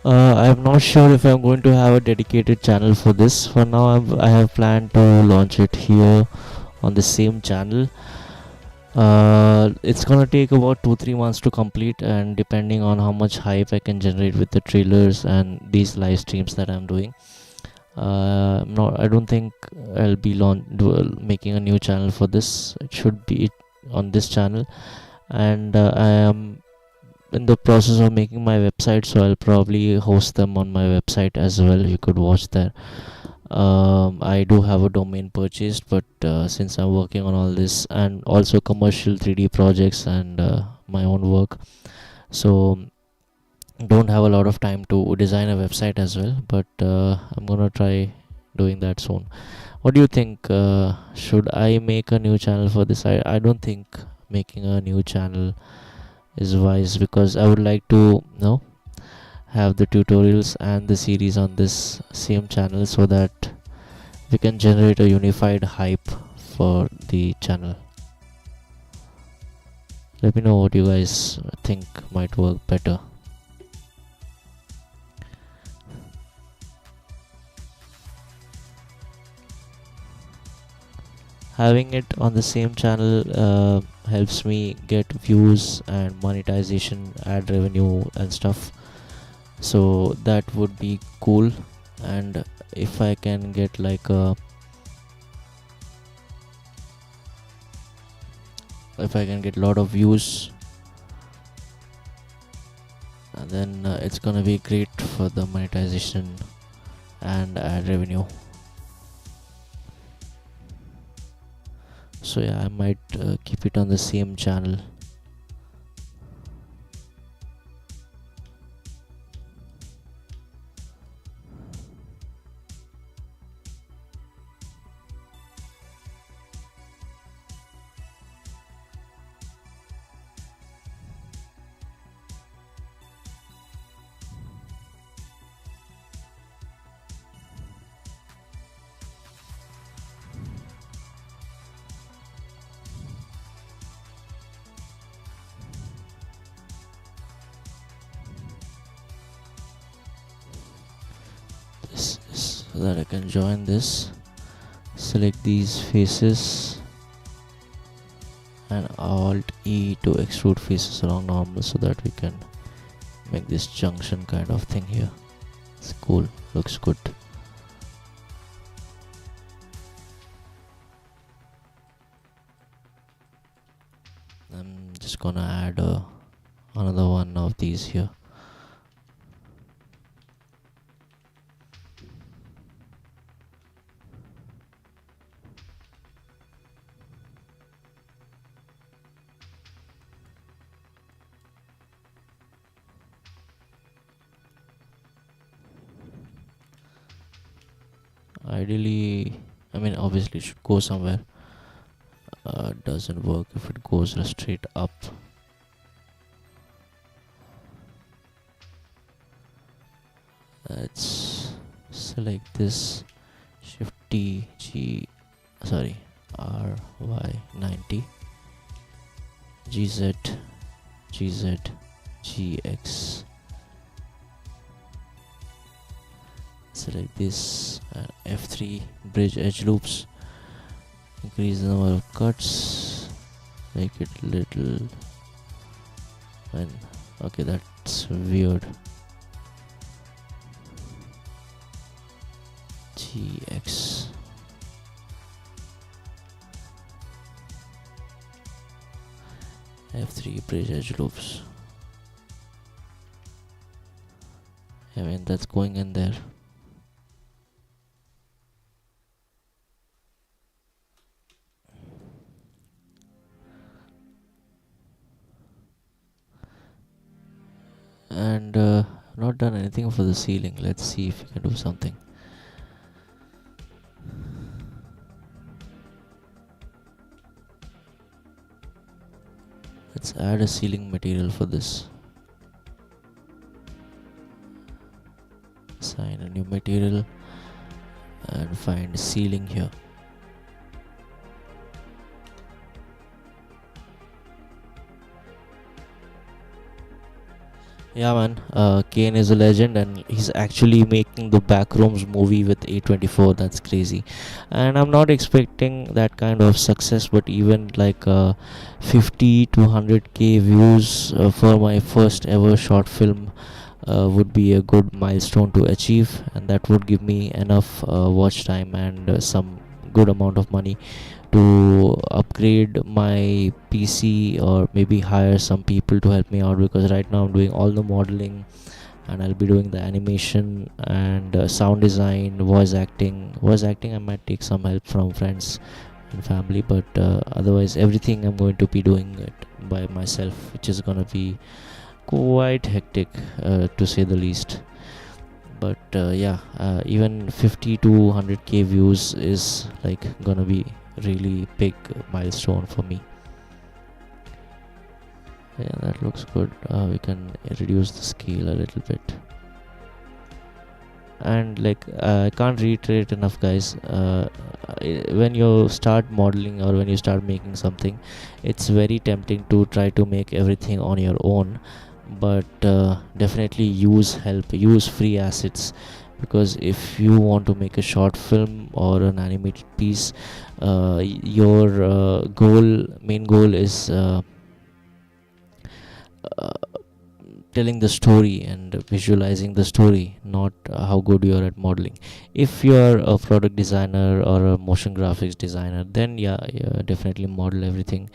A: I'm not sure if I'm going to have a dedicated channel for this. For now, I have planned to launch it here on the same channel. It's gonna take about 2-3 months to complete, and depending on how much hype I can generate with the trailers and these live streams that I'm doing, I don't think I'll be making a new channel for this. It should be on this channel, and I am in the process of making my website, so I'll probably host them on my website as well. You could watch there. I do have a domain purchased, but since I'm working on all this and also commercial 3D projects and my own work, so don't have a lot of time to design a website as well. But I'm gonna try doing that soon. What do you think? Should I make a new channel for this? I don't think making a new channel is wise, because I would like to have the tutorials and the series on this same channel, so that we can generate a unified hype for the channel. Let me know what you guys think might work better. Having it on the same channel helps me get views and monetization, ad revenue and stuff, so that would be cool. And if I can get like a lot of views, then it's gonna be great for the monetization and ad revenue. So yeah, I might keep it on the same channel. This is so that I can join this. Select these faces and Alt E to extrude faces along normal, so that we can make this junction kind of thing here. It's cool, looks good. I'm just gonna add another one of these here. Ideally, obviously it should go somewhere. Doesn't work if it goes straight up. Let's select this, Shift T, RY90, GZ, GX. Select this and F3, bridge edge loops. Increase the number of cuts, make it little, and okay, that's weird. GX. F3 bridge edge loops. That's going in there. And not done anything for the ceiling. Let's see if we can do something. Let's add a ceiling material for this. Assign a new material and find ceiling here. Yeah, man. Kane is a legend, and he's actually making the Backrooms movie with A24. That's crazy, and I'm not expecting that kind of success. But even like 50 to 100k views for my first ever short film would be a good milestone to achieve, and that would give me enough watch time and some good amount of money to upgrade my PC or maybe hire some people to help me out, because right now I'm doing all the modeling and I'll be doing the animation and sound design, voice acting. Voice acting I might take some help from friends and family, but otherwise everything I'm going to be doing it by myself, which is gonna be quite hectic to say the least. But even 50 to 100k views is like gonna be really big milestone for me. Yeah, that looks good. We can reduce the scale a little bit, and like I can't reiterate enough, guys. When you start modeling or when you start making something, it's very tempting to try to make everything on your own, but definitely use help, use free assets, because if you want to make a short film or an animated piece, your main goal is telling the story and visualizing the story, not how good you are at modeling. If you are a product designer or a motion graphics designer, then yeah, definitely model everything,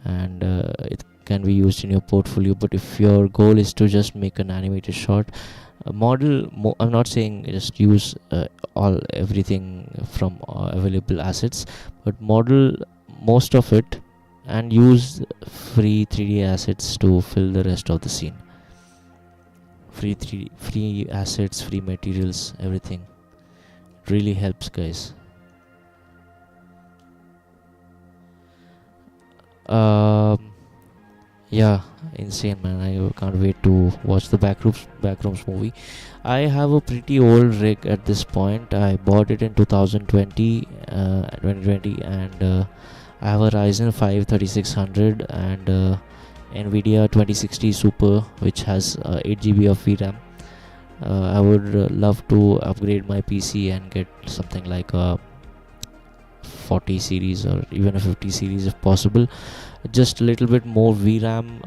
A: and it can be used in your portfolio. But if your goal is to just make an animated short, I'm not saying just use all everything from available assets, but model most of it and use free 3D assets to fill the rest of the scene. Free assets, free materials, everything really helps, guys. Yeah, insane, man. I can't wait to watch the Backrooms movie. I have a pretty old rig at this point. I bought it in 2020, and I have a Ryzen 5 3600 and Nvidia 2060 Super, which has 8 GB of VRAM. I would love to upgrade my PC and get something like a 40 series or even a 50 series if possible. Just a little bit more VRAM,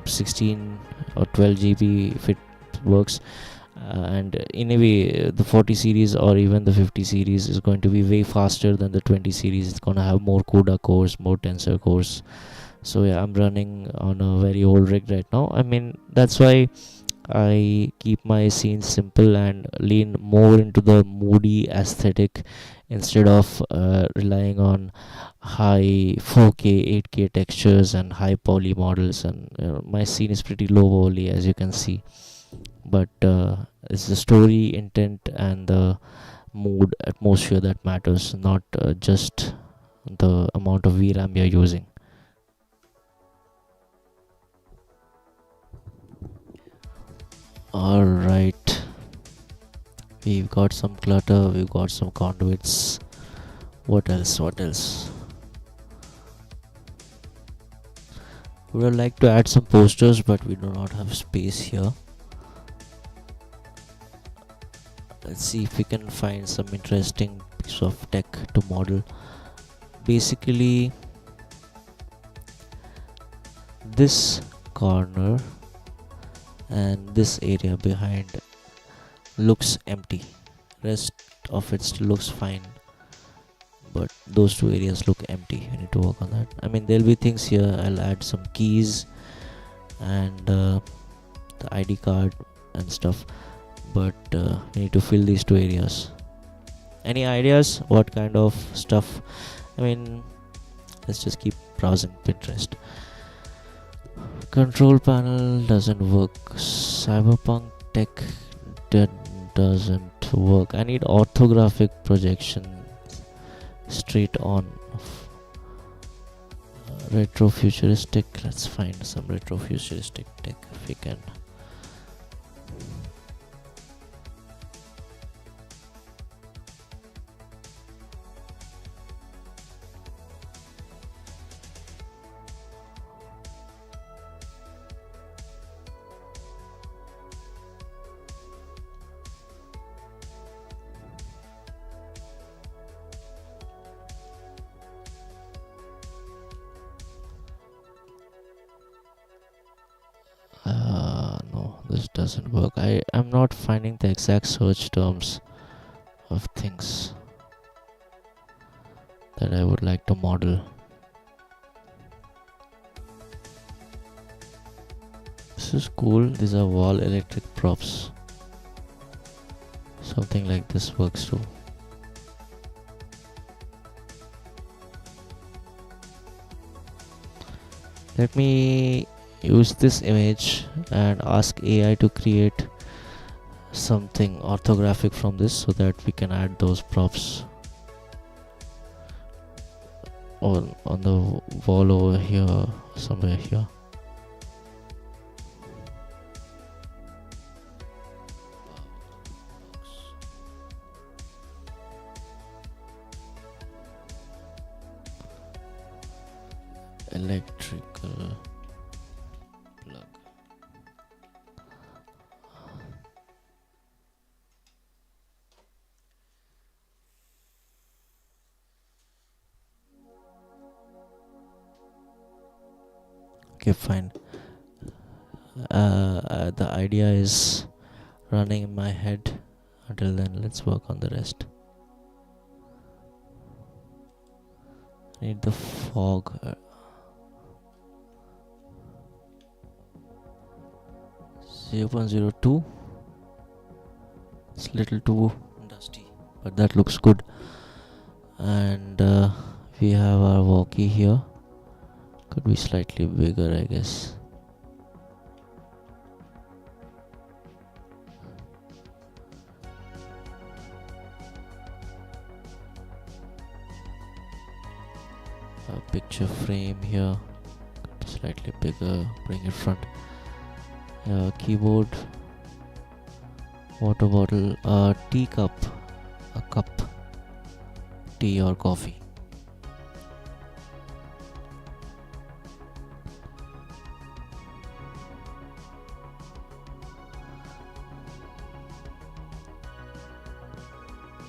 A: 16 or 12 GB if it works. And in a way, the 40 series or even the 50 series is going to be way faster than the 20 series. It's going to have more CUDA cores, more tensor cores. So yeah, I'm running on a very old rig right now. I mean, that's why I keep my scenes simple and lean more into the moody aesthetic instead of relying on high 4K, 8K textures and high poly models. And my scene is pretty low poly, as you can see. But it's the story, intent, and the mood, atmosphere that matters, not just the amount of VRAM you're using. Alright, we've got some clutter, we've got some conduits. What else? We would like to add some posters, but we do not have space here. Let's see if we can find some interesting piece of tech to model. Basically, this corner and this area behind looks empty. Rest of it still looks fine, but those two areas look empty. We need to work on that. I mean, there'll be things here. I'll add some keys and the ID card and stuff, but we need to fill these two areas. Any ideas what kind of stuff? I mean, let's just keep browsing Pinterest. Control panel doesn't work. Cyberpunk tech doesn't work. I need orthographic projection straight on. Retro futuristic. Let's find some retro futuristic tech if we can. No, this doesn't work. I'm not finding the exact search terms of things that I would like to model. This is cool. These are wall electric props. Something like this works too. Let me use this image and ask AI to create something orthographic from this so that we can add those props on the wall over here, somewhere here. Electrical plug. Okay, fine. The idea is running in my head. Until then, let's work on the rest. Need the fog. 0.02. It's a little too dusty, but that looks good. And we have our walkie here. Could be slightly bigger, I guess. A picture frame here. Could be slightly bigger. Bring it front. Keyboard, water bottle, teacup, a cup, tea or coffee.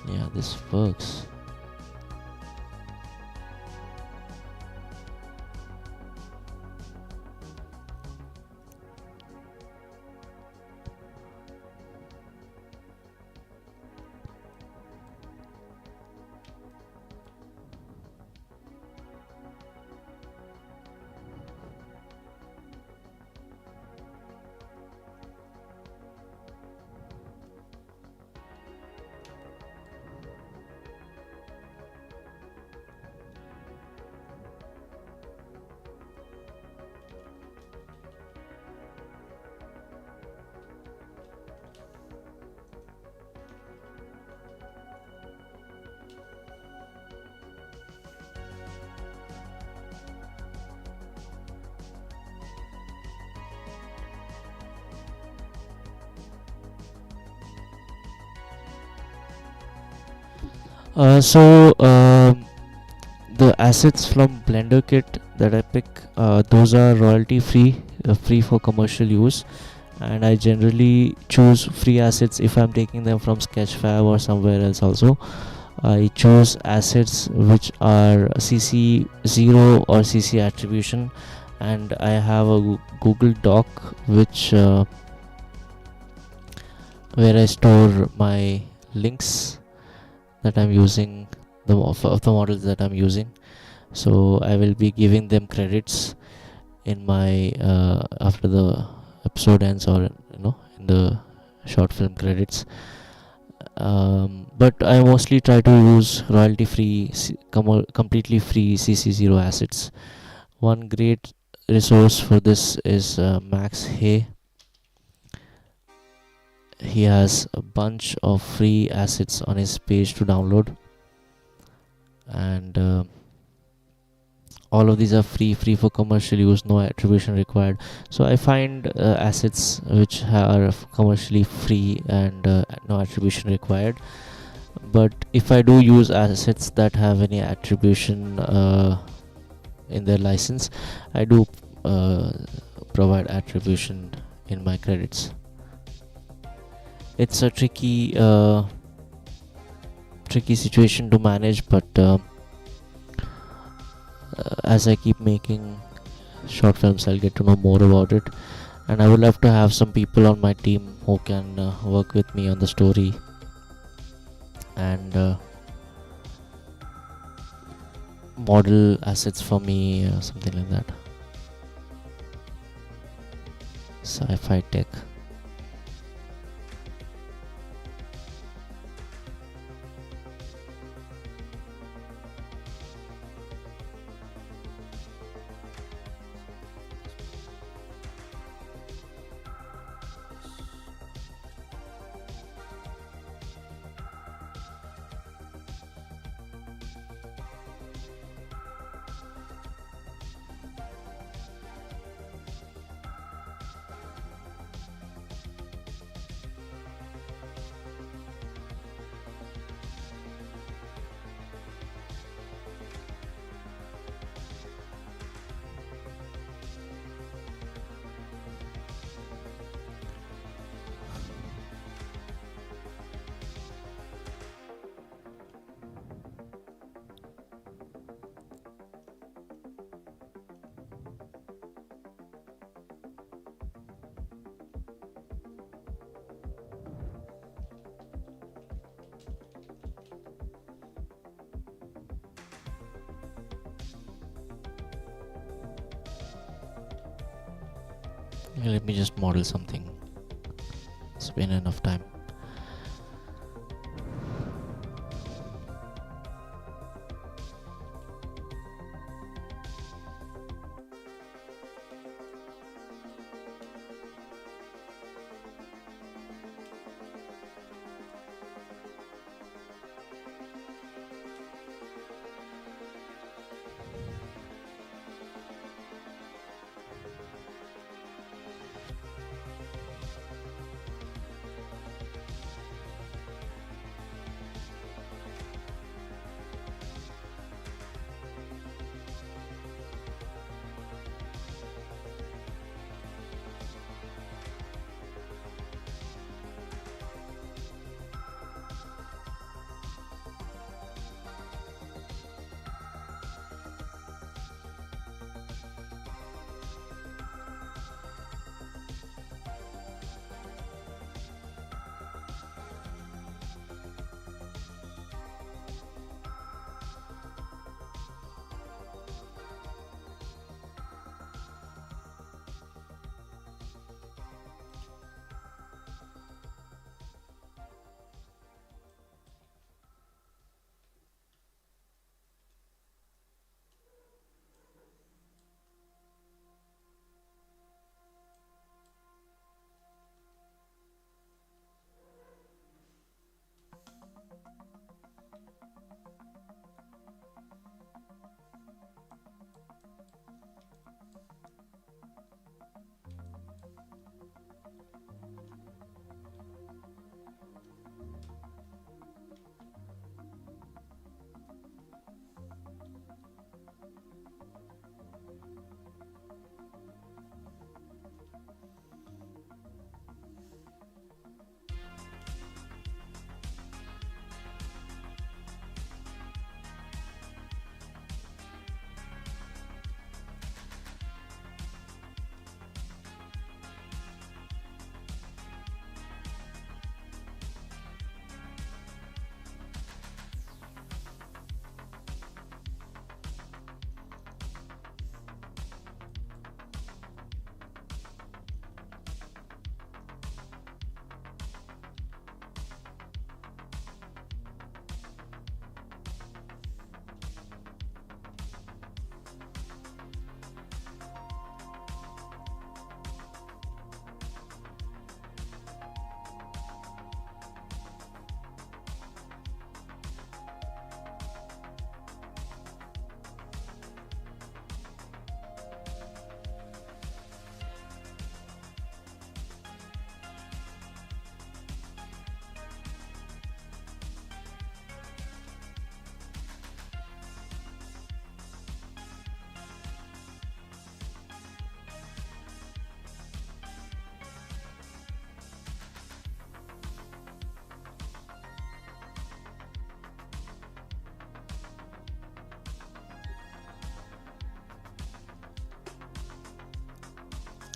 A: Yeah, this works. The assets from Blender kit that I pick, those are royalty free, free for commercial use, and I generally choose free assets if I'm taking them from Sketchfab or somewhere else. Also, I choose assets which are CC 0 or CC attribution, and I have a Google Doc which where I store my links that I'm using, of the models that I'm using. So I will be giving them credits in my after the episode ends, or in the short film credits. But I mostly try to use royalty free, completely free CC0 assets. One great resource for this is Max Hay. He has a bunch of free assets on his page to download, and all of these are free for commercial use, no attribution required. So I find assets which are commercially free and no attribution required. But if I do use assets that have any attribution in their license, I do provide attribution in my credits. It's a tricky situation to manage, but as I keep making short films, I'll get to know more about it, and I would love to have some people on my team who can work with me on the story and model assets for me, something like that. Sci-fi tech. Let me just model something. It's been enough time.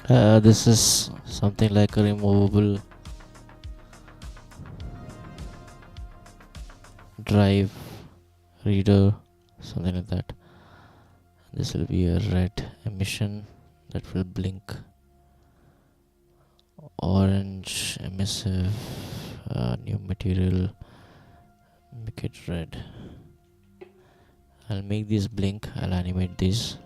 A: This is something like a removable drive reader, something like that. This will be a red emission that will blink, orange emissive, new material, make it red. I'll make these blink, I'll animate these.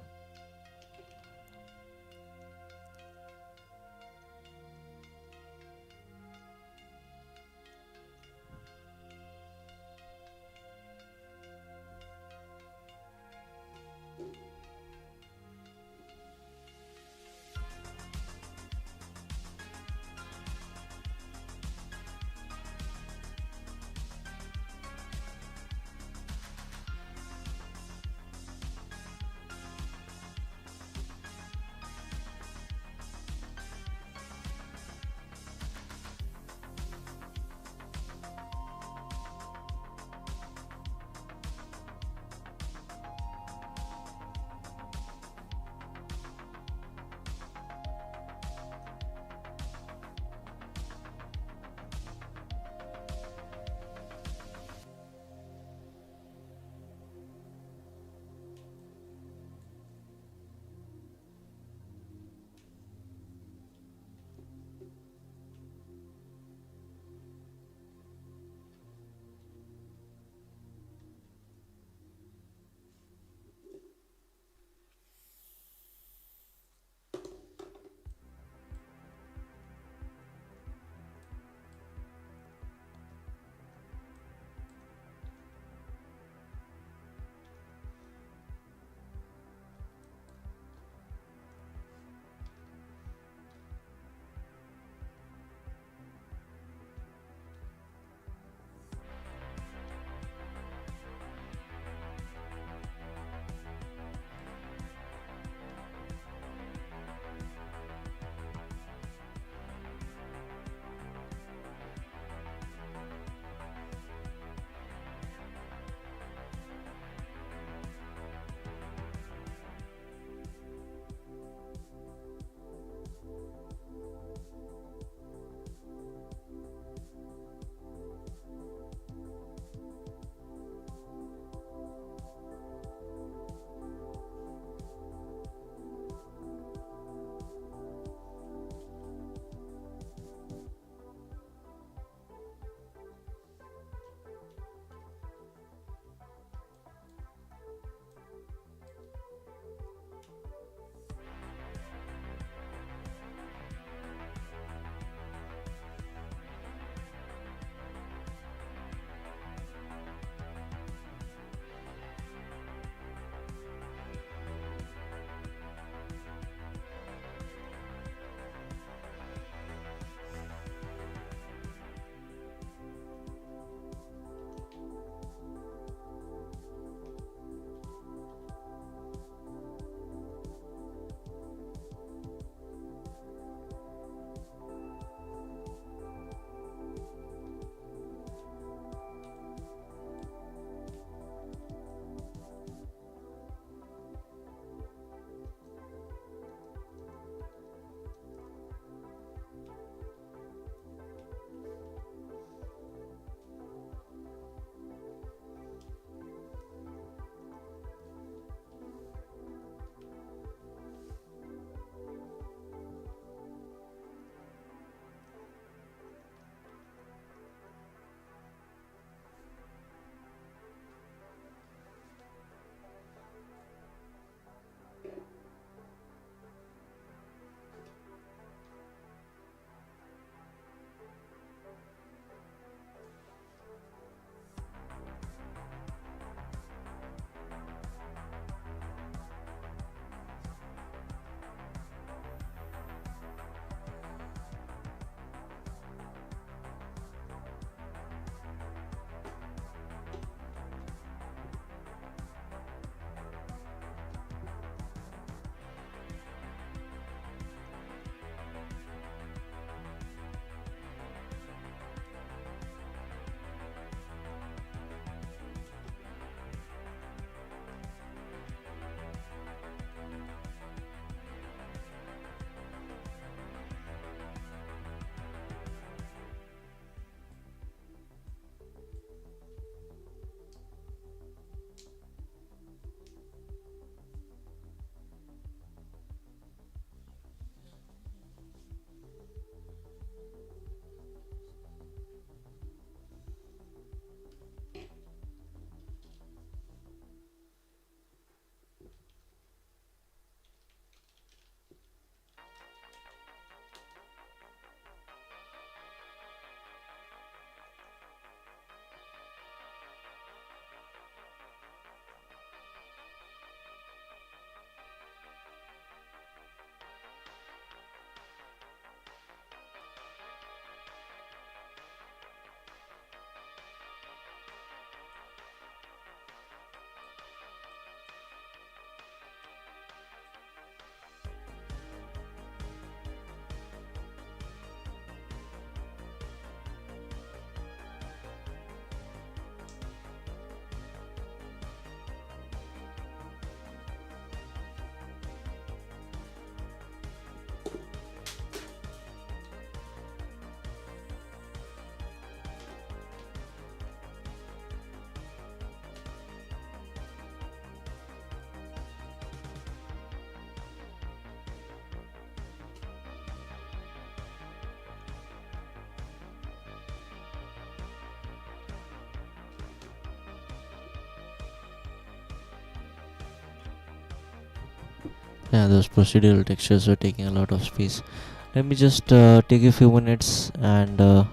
A: Yeah, those procedural textures were taking a lot of space. Let me just take a few minutes and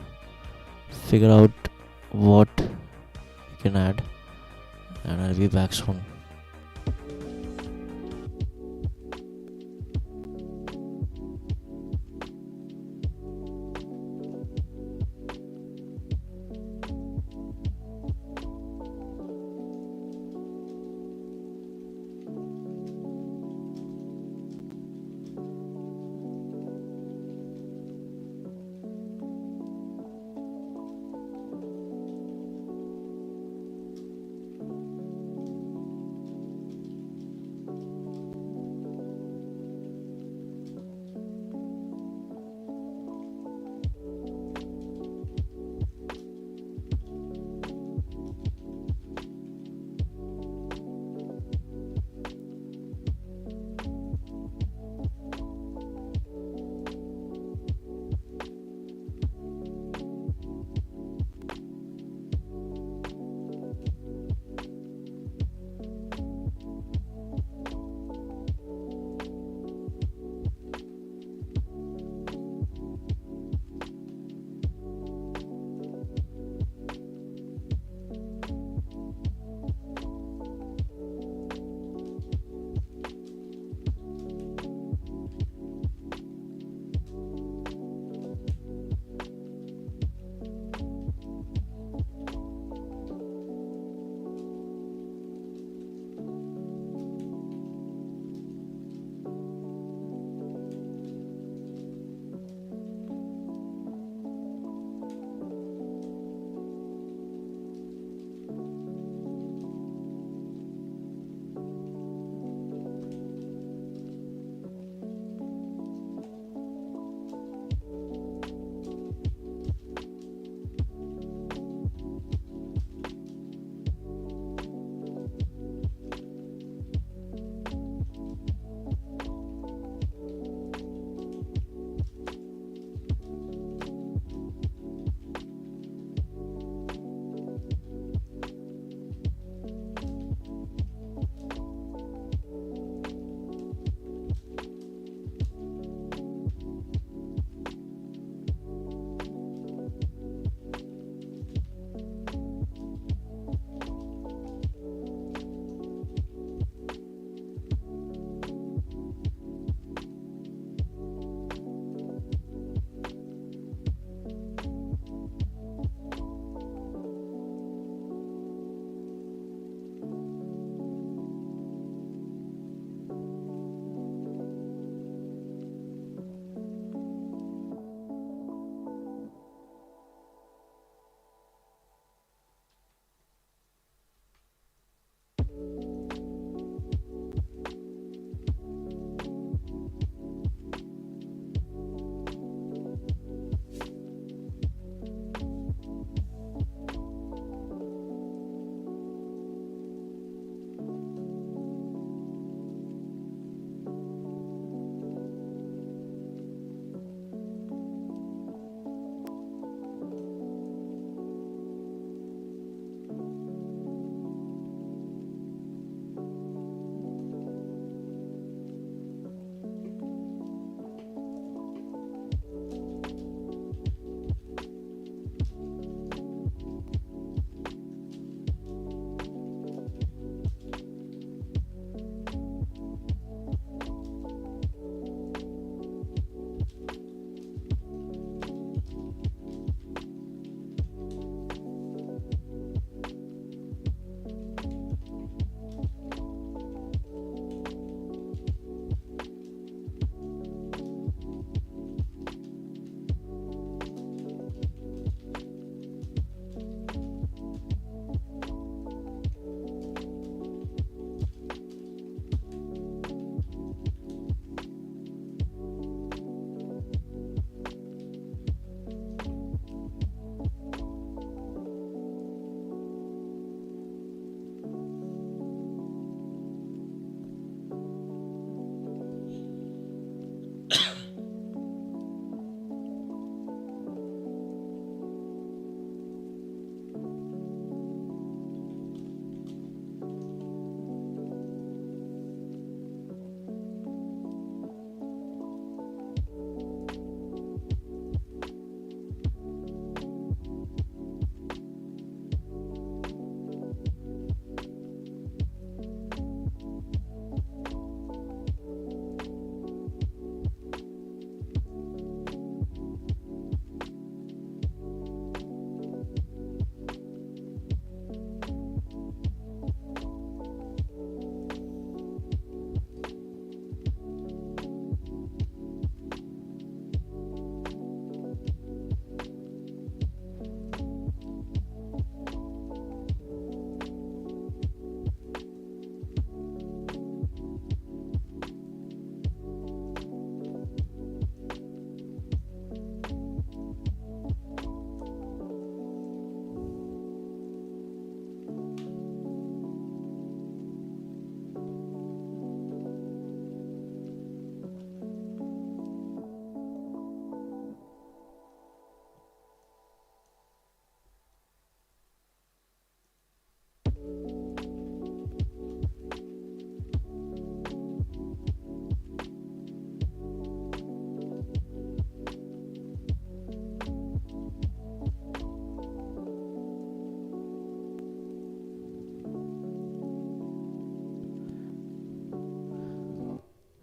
A: figure out what we can add, and I'll be back soon.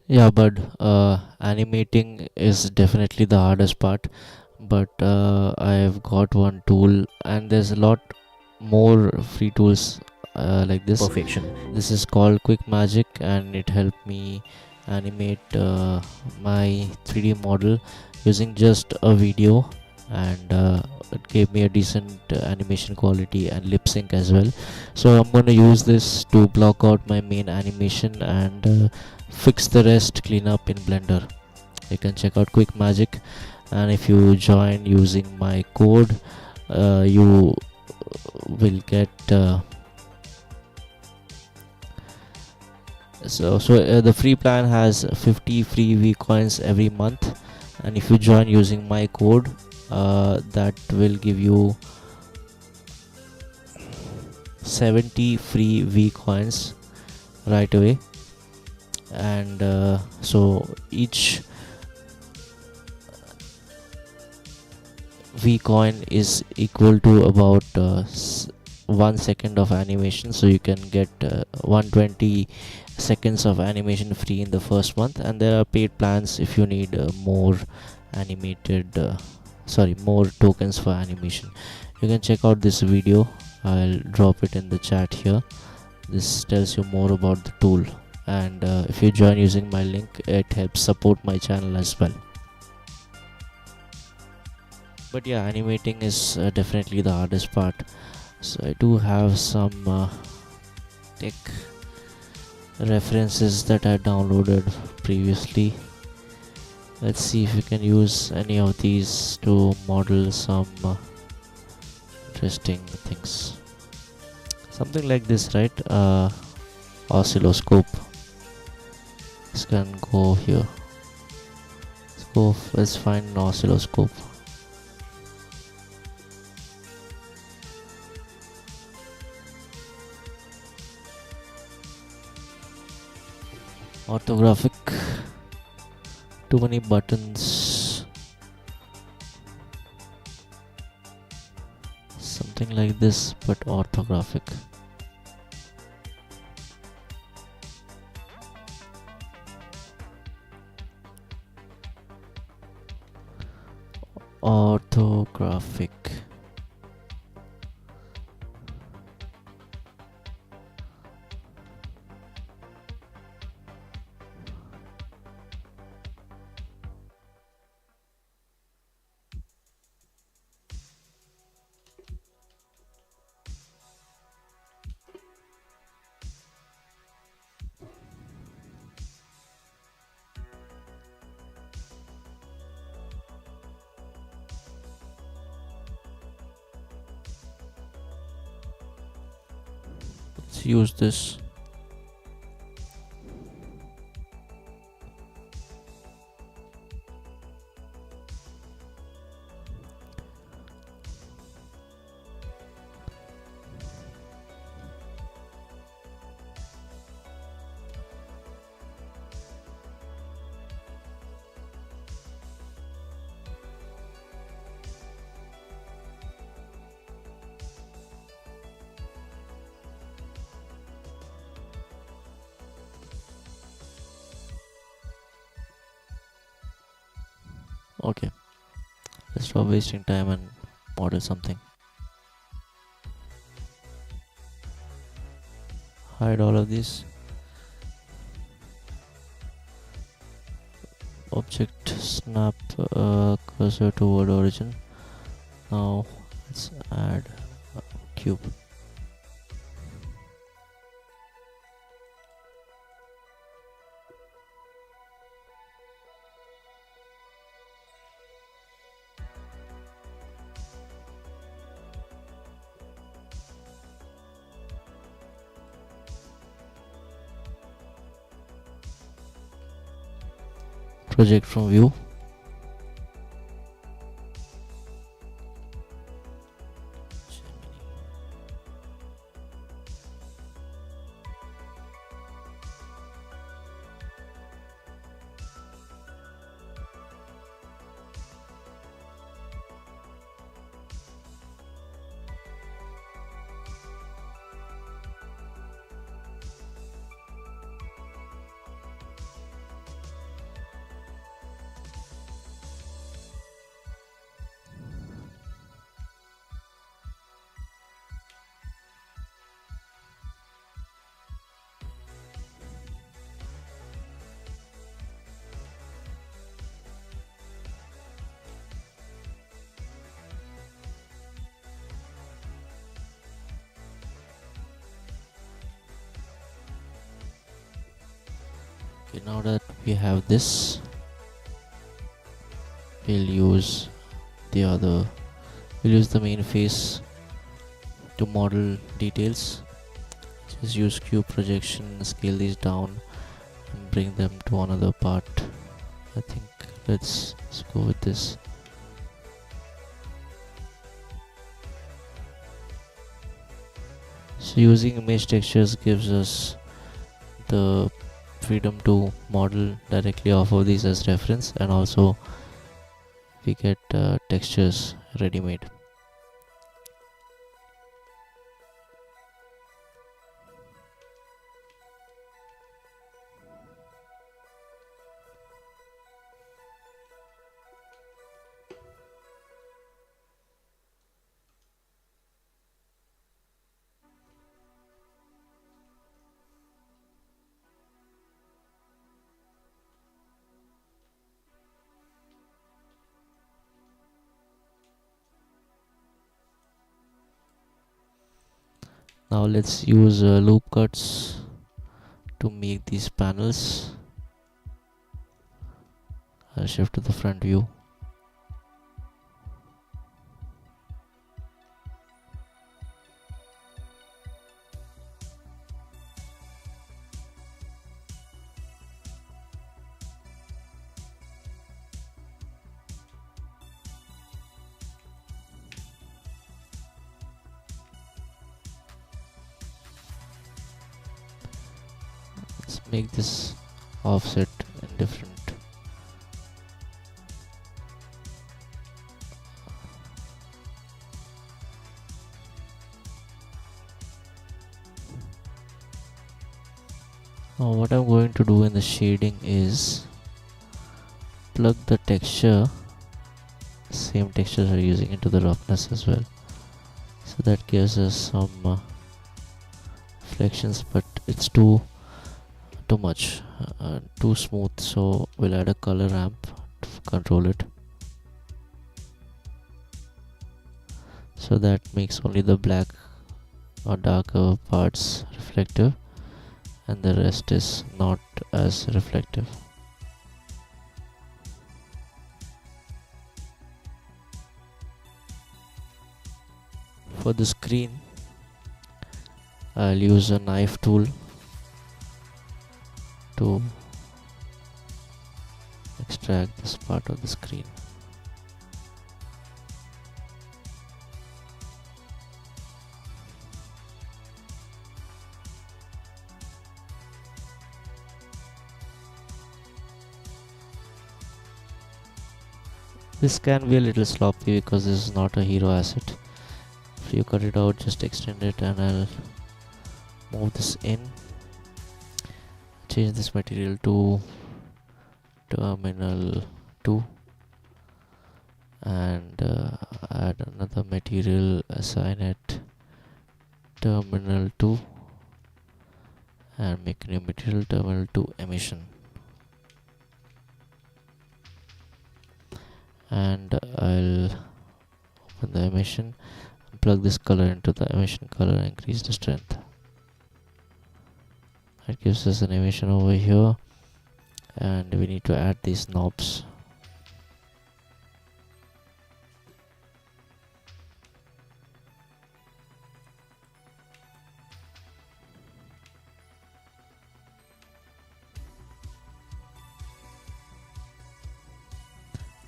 A: Yeah, but animating is definitely the hardest part. But I've got one tool, and there's a lot more free tools like this.
B: Perfection.
A: This is called Quick Magic, and it helped me animate my 3D model using just a video, and it gave me a decent animation quality and lip sync as well. So I'm going to use this to block out my main animation and fix the rest, clean up in Blender. You can check out Quick Magic, and if you join using my code, you will get the free plan has 50 free V coins every month, and if you join using my code, that will give you 70 free V coins right away. And so each V coin is equal to about 1 second of animation, so you can get 120 seconds of animation free in the first month. And there are paid plans if you need more animated more tokens for animation. You can check out this video, I'll drop it in the chat here. This tells you more about the tool, and if you join using my link, it helps support my channel as well. But yeah, animating is definitely the hardest part. So I do have some tech references that I downloaded previously. Let's see if we can use any of these to model some interesting things. Something like this, right? Oscilloscope. This can go here. Let's find an oscilloscope. Orthographic. Too many buttons. Something like this, but orthographic. Orthographic. Let's use this. Okay, let's stop wasting time and model something. Hide all of these. Object snap cursor toward origin. Now let's add a cube. Project from view. now that we have this, we'll use the main face to model details. Just use cube projection, scale these down and bring them to another part. I think let's go with this. So using image textures gives us the freedom to model directly off of these as reference, and also we get textures ready made. Now let's use loop cuts to make these panels. I'll shift to the front view. Let's make this offset indifferent. Now what I'm going to do in the shading is plug the texture, same textures are using into the roughness as well. So that gives us some reflections, but it's too much, too smooth, so we'll add a color ramp to control it. So that makes only the black or darker parts reflective and the rest is not as reflective. For the screen, I'll use a knife tool to extract this part of the screen. This can be a little sloppy because this is not a hero asset. If you cut it out, just extend it, and I'll move this in. Change this material to terminal 2 and add another material, assign it terminal 2 and make a new material, terminal 2 emission. And I'll open the emission and plug this color into the emission color and increase the strength. That gives us an emission over here, and we need to add these knobs.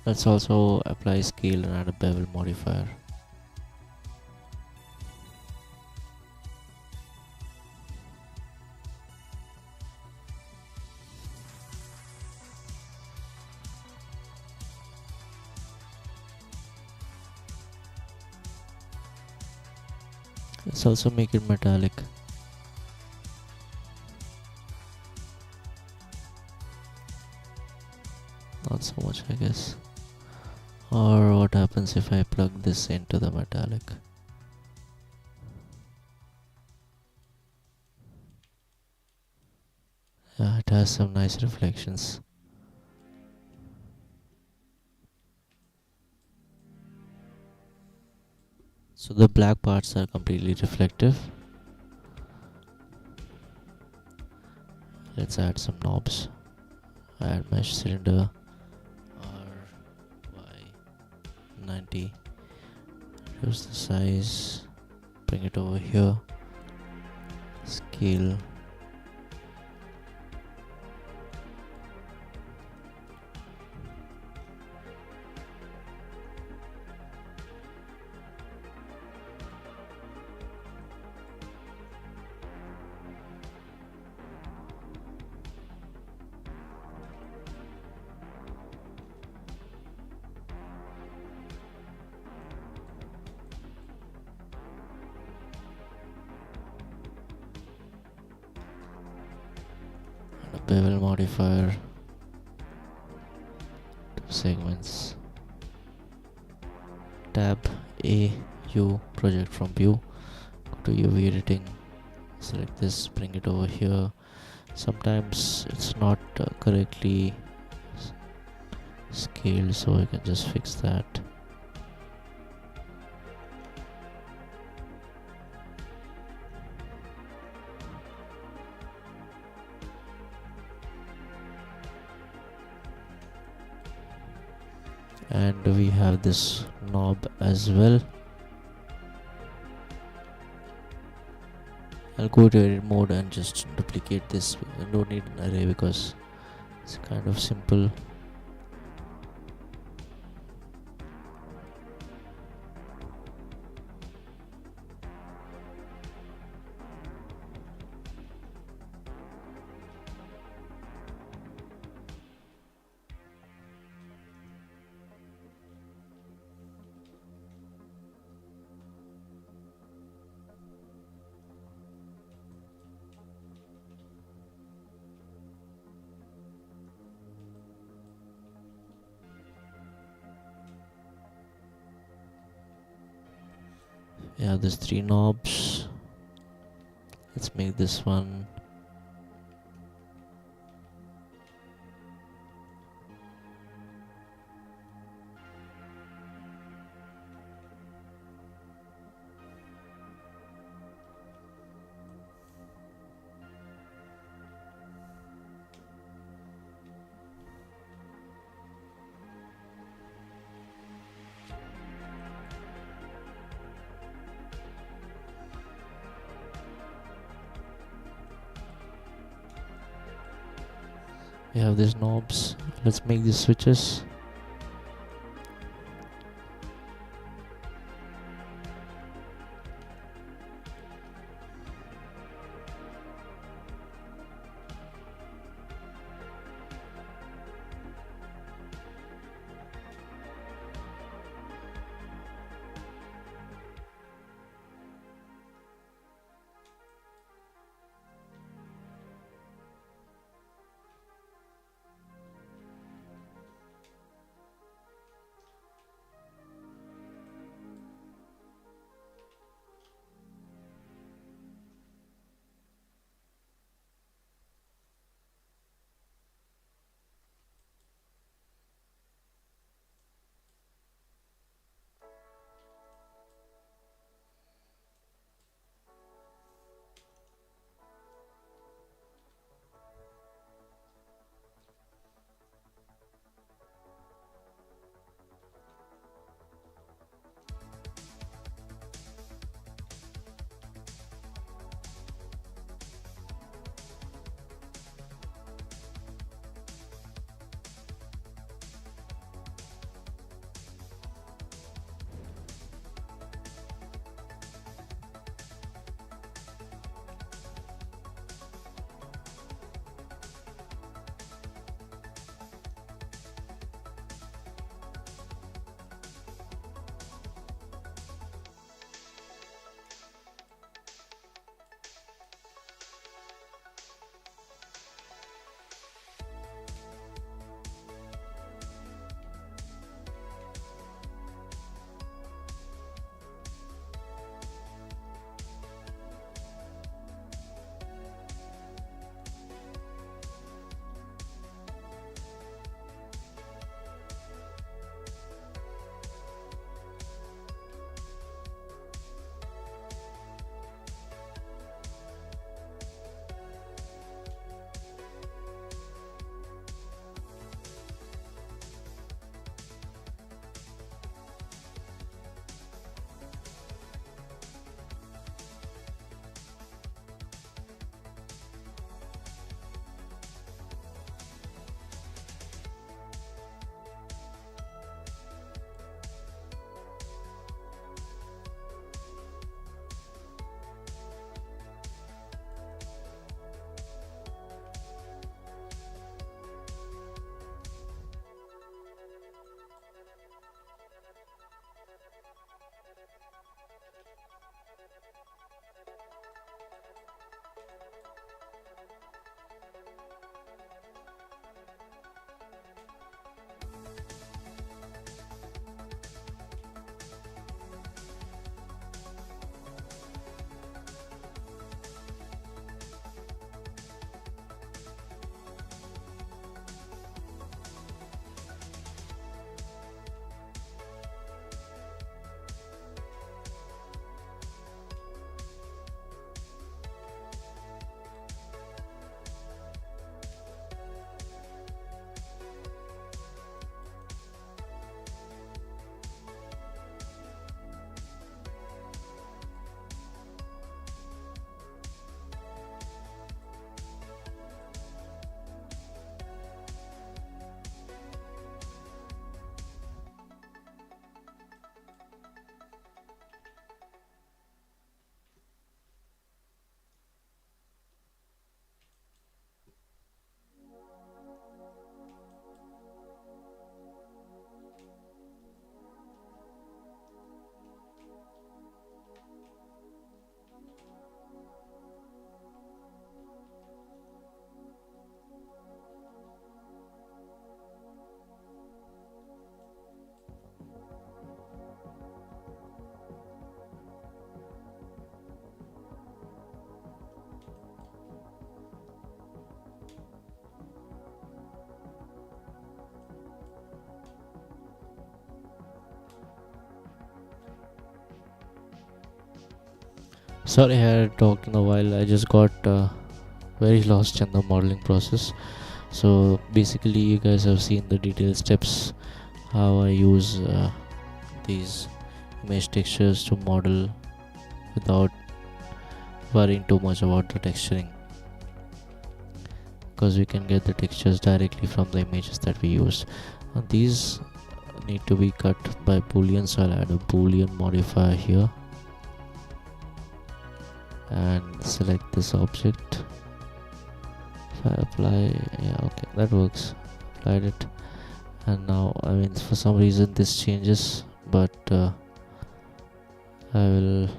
A: Let's also apply scale and add a bevel modifier. Let's also make it metallic. Not so much, I guess. Or what happens if I plug this into the metallic? Yeah, it has some nice reflections. So the black parts are completely reflective. Let's add some knobs. add mesh cylinder RY90, reduce the size, bring it over here, scale, and a bevel modifier, 2 segments, tab A, U, project from view, go to UV editing, select this, bring it over here. Sometimes it's not correctly scaled, so I can just fix that. And we have this knob as well. I'll go to edit mode and just duplicate this. I don't need an array because it's kind of simple. We have these 3 knobs. Let's make this one. We have these knobs. Let's make these switches. Sorry, I had talked in a while. I just got very lost in the modeling process. So basically, you guys have seen the detailed steps how I use these image textures to model without worrying too much about the texturing, because we can get the textures directly from the images that we use. And these need to be cut by boolean, so I'll add a boolean modifier here and select this object. If I apply, yeah, okay, that works. Applied it, and now for some reason this changes, but I will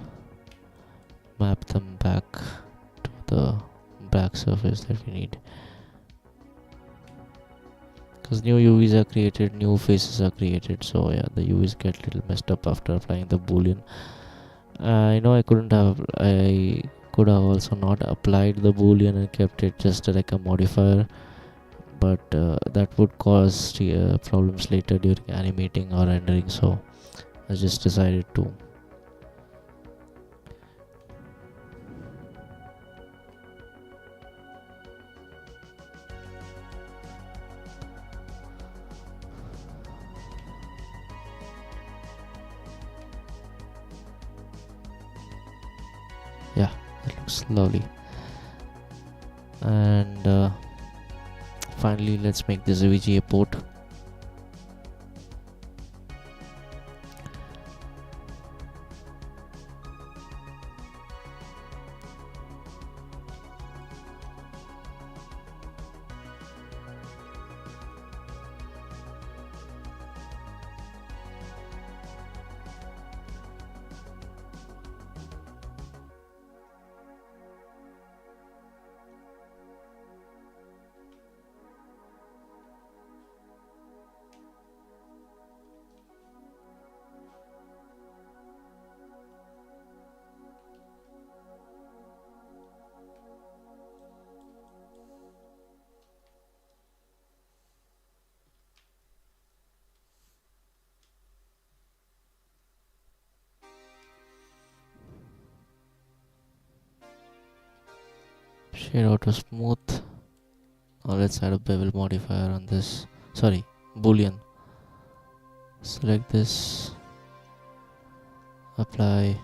A: map them back to the back surface that we need, because new UVs are created, new faces are created. So yeah, the UVs get a little messed up after applying the boolean. I know I could have also not applied the boolean and kept it just like a modifier, but that would cause problems later during animating or rendering, so I just decided to. Yeah, that looks lovely. And finally, let's make this a VGA port. Shade auto smooth. Now let's add a bevel modifier on this. Sorry, boolean. Select this, apply.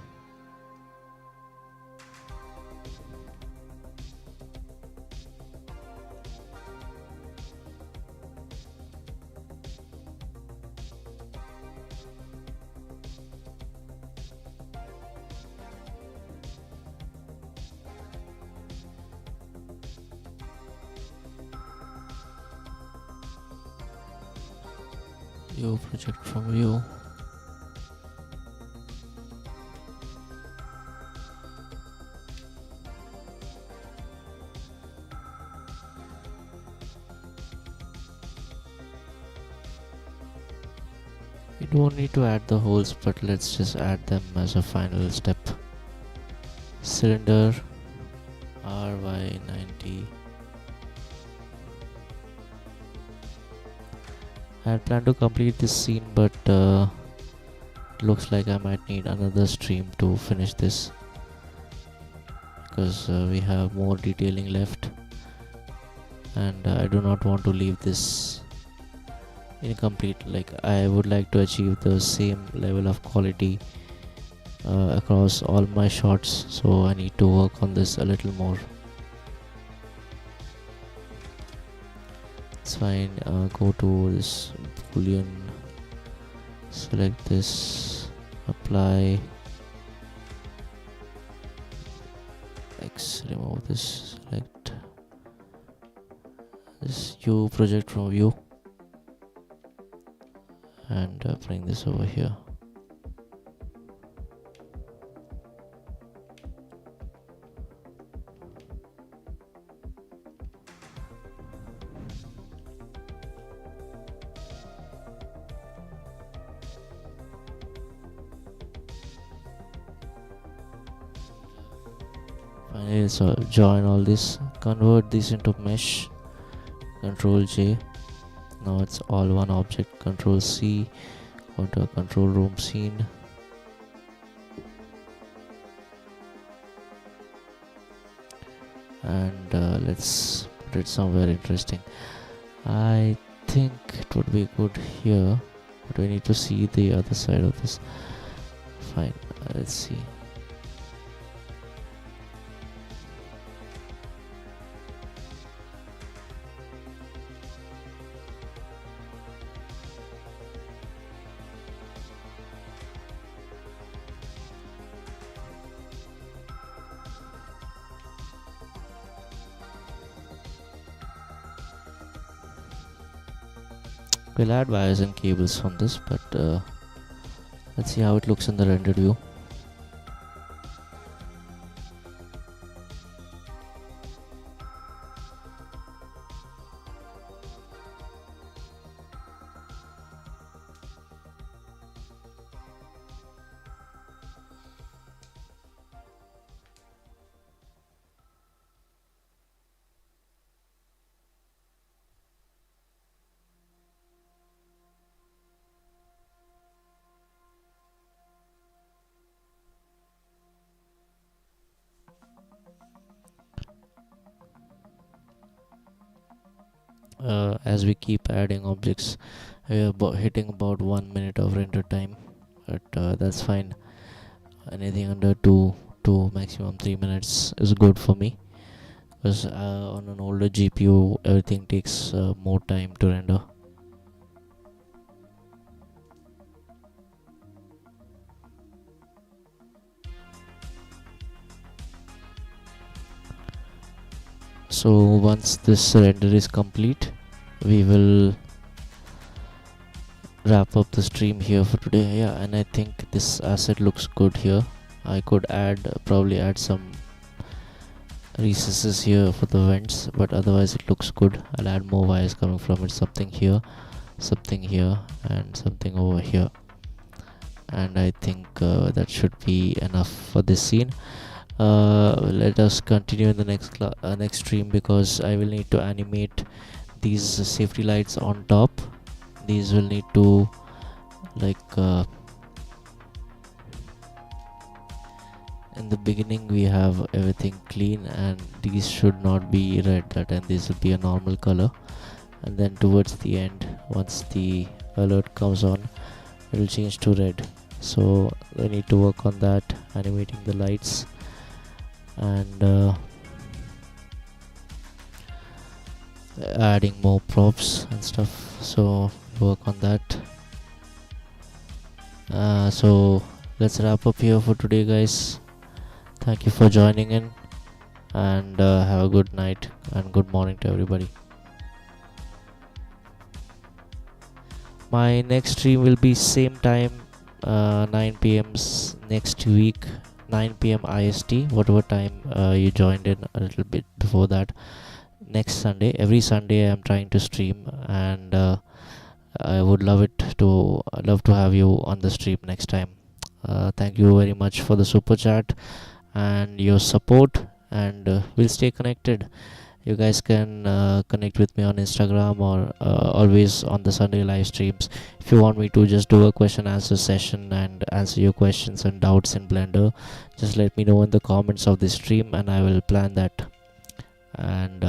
A: View project from view. You don't need to add the holes, but let's just add them as a final step. Cylinder RY90. I had planned to complete this scene, but looks like I might need another stream to finish this, because we have more detailing left, and I do not want to leave this incomplete. Like, I would like to achieve the same level of quality across all my shots, so I need to work on this a little more. It's fine. Go to this boolean, select this, apply, X, remove this, select this U project from view, and bring this over here. Finally, so join all this, convert this into mesh, Control J. Now it's all one object. Control C, go to a control room scene. and let's put it somewhere interesting. I think it would be good here, but we need to see the other side of this. Fine, let's see. We'll add wires and cables on this, but let's see how it looks in the rendered view. As we keep adding objects, we are hitting about 1 minute of render time, but that's fine. Anything under 2 to maximum 3 minutes is good for me, because on an older GPU everything takes more time to render. So once this render is complete, we will wrap up the stream here for today. Yeah, and I think this asset looks good here. I could probably add some recesses here for the vents, but otherwise it looks good. I'll add more wires coming from it, something here, and something over here. And I think that should be enough for this scene. Let us continue in the next stream, because I will need to animate these safety lights on top. These will need to in the beginning we have everything clean, and these should not be red, and this will be a normal color, and then towards the end, once the alert comes on, it will change to red. So I need to work on that, animating the lights, and adding more props and stuff. So work on that. So let's wrap up here for today, guys. Thank you for joining in, and have a good night and good morning to everybody. My next stream will be same time, 9 p.m. next week, 9 p.m. IST, whatever time you joined in a little bit before that. Next Sunday, every Sunday I'm trying to stream, and I would love to have you on the stream next time. Thank you very much for the super chat and your support, and we'll stay connected. You guys can connect with me on Instagram, or always on the Sunday live streams. If you want me to just do a question answer session and answer your questions and doubts in Blender, just let me know in the comments of the stream, and I will plan that. And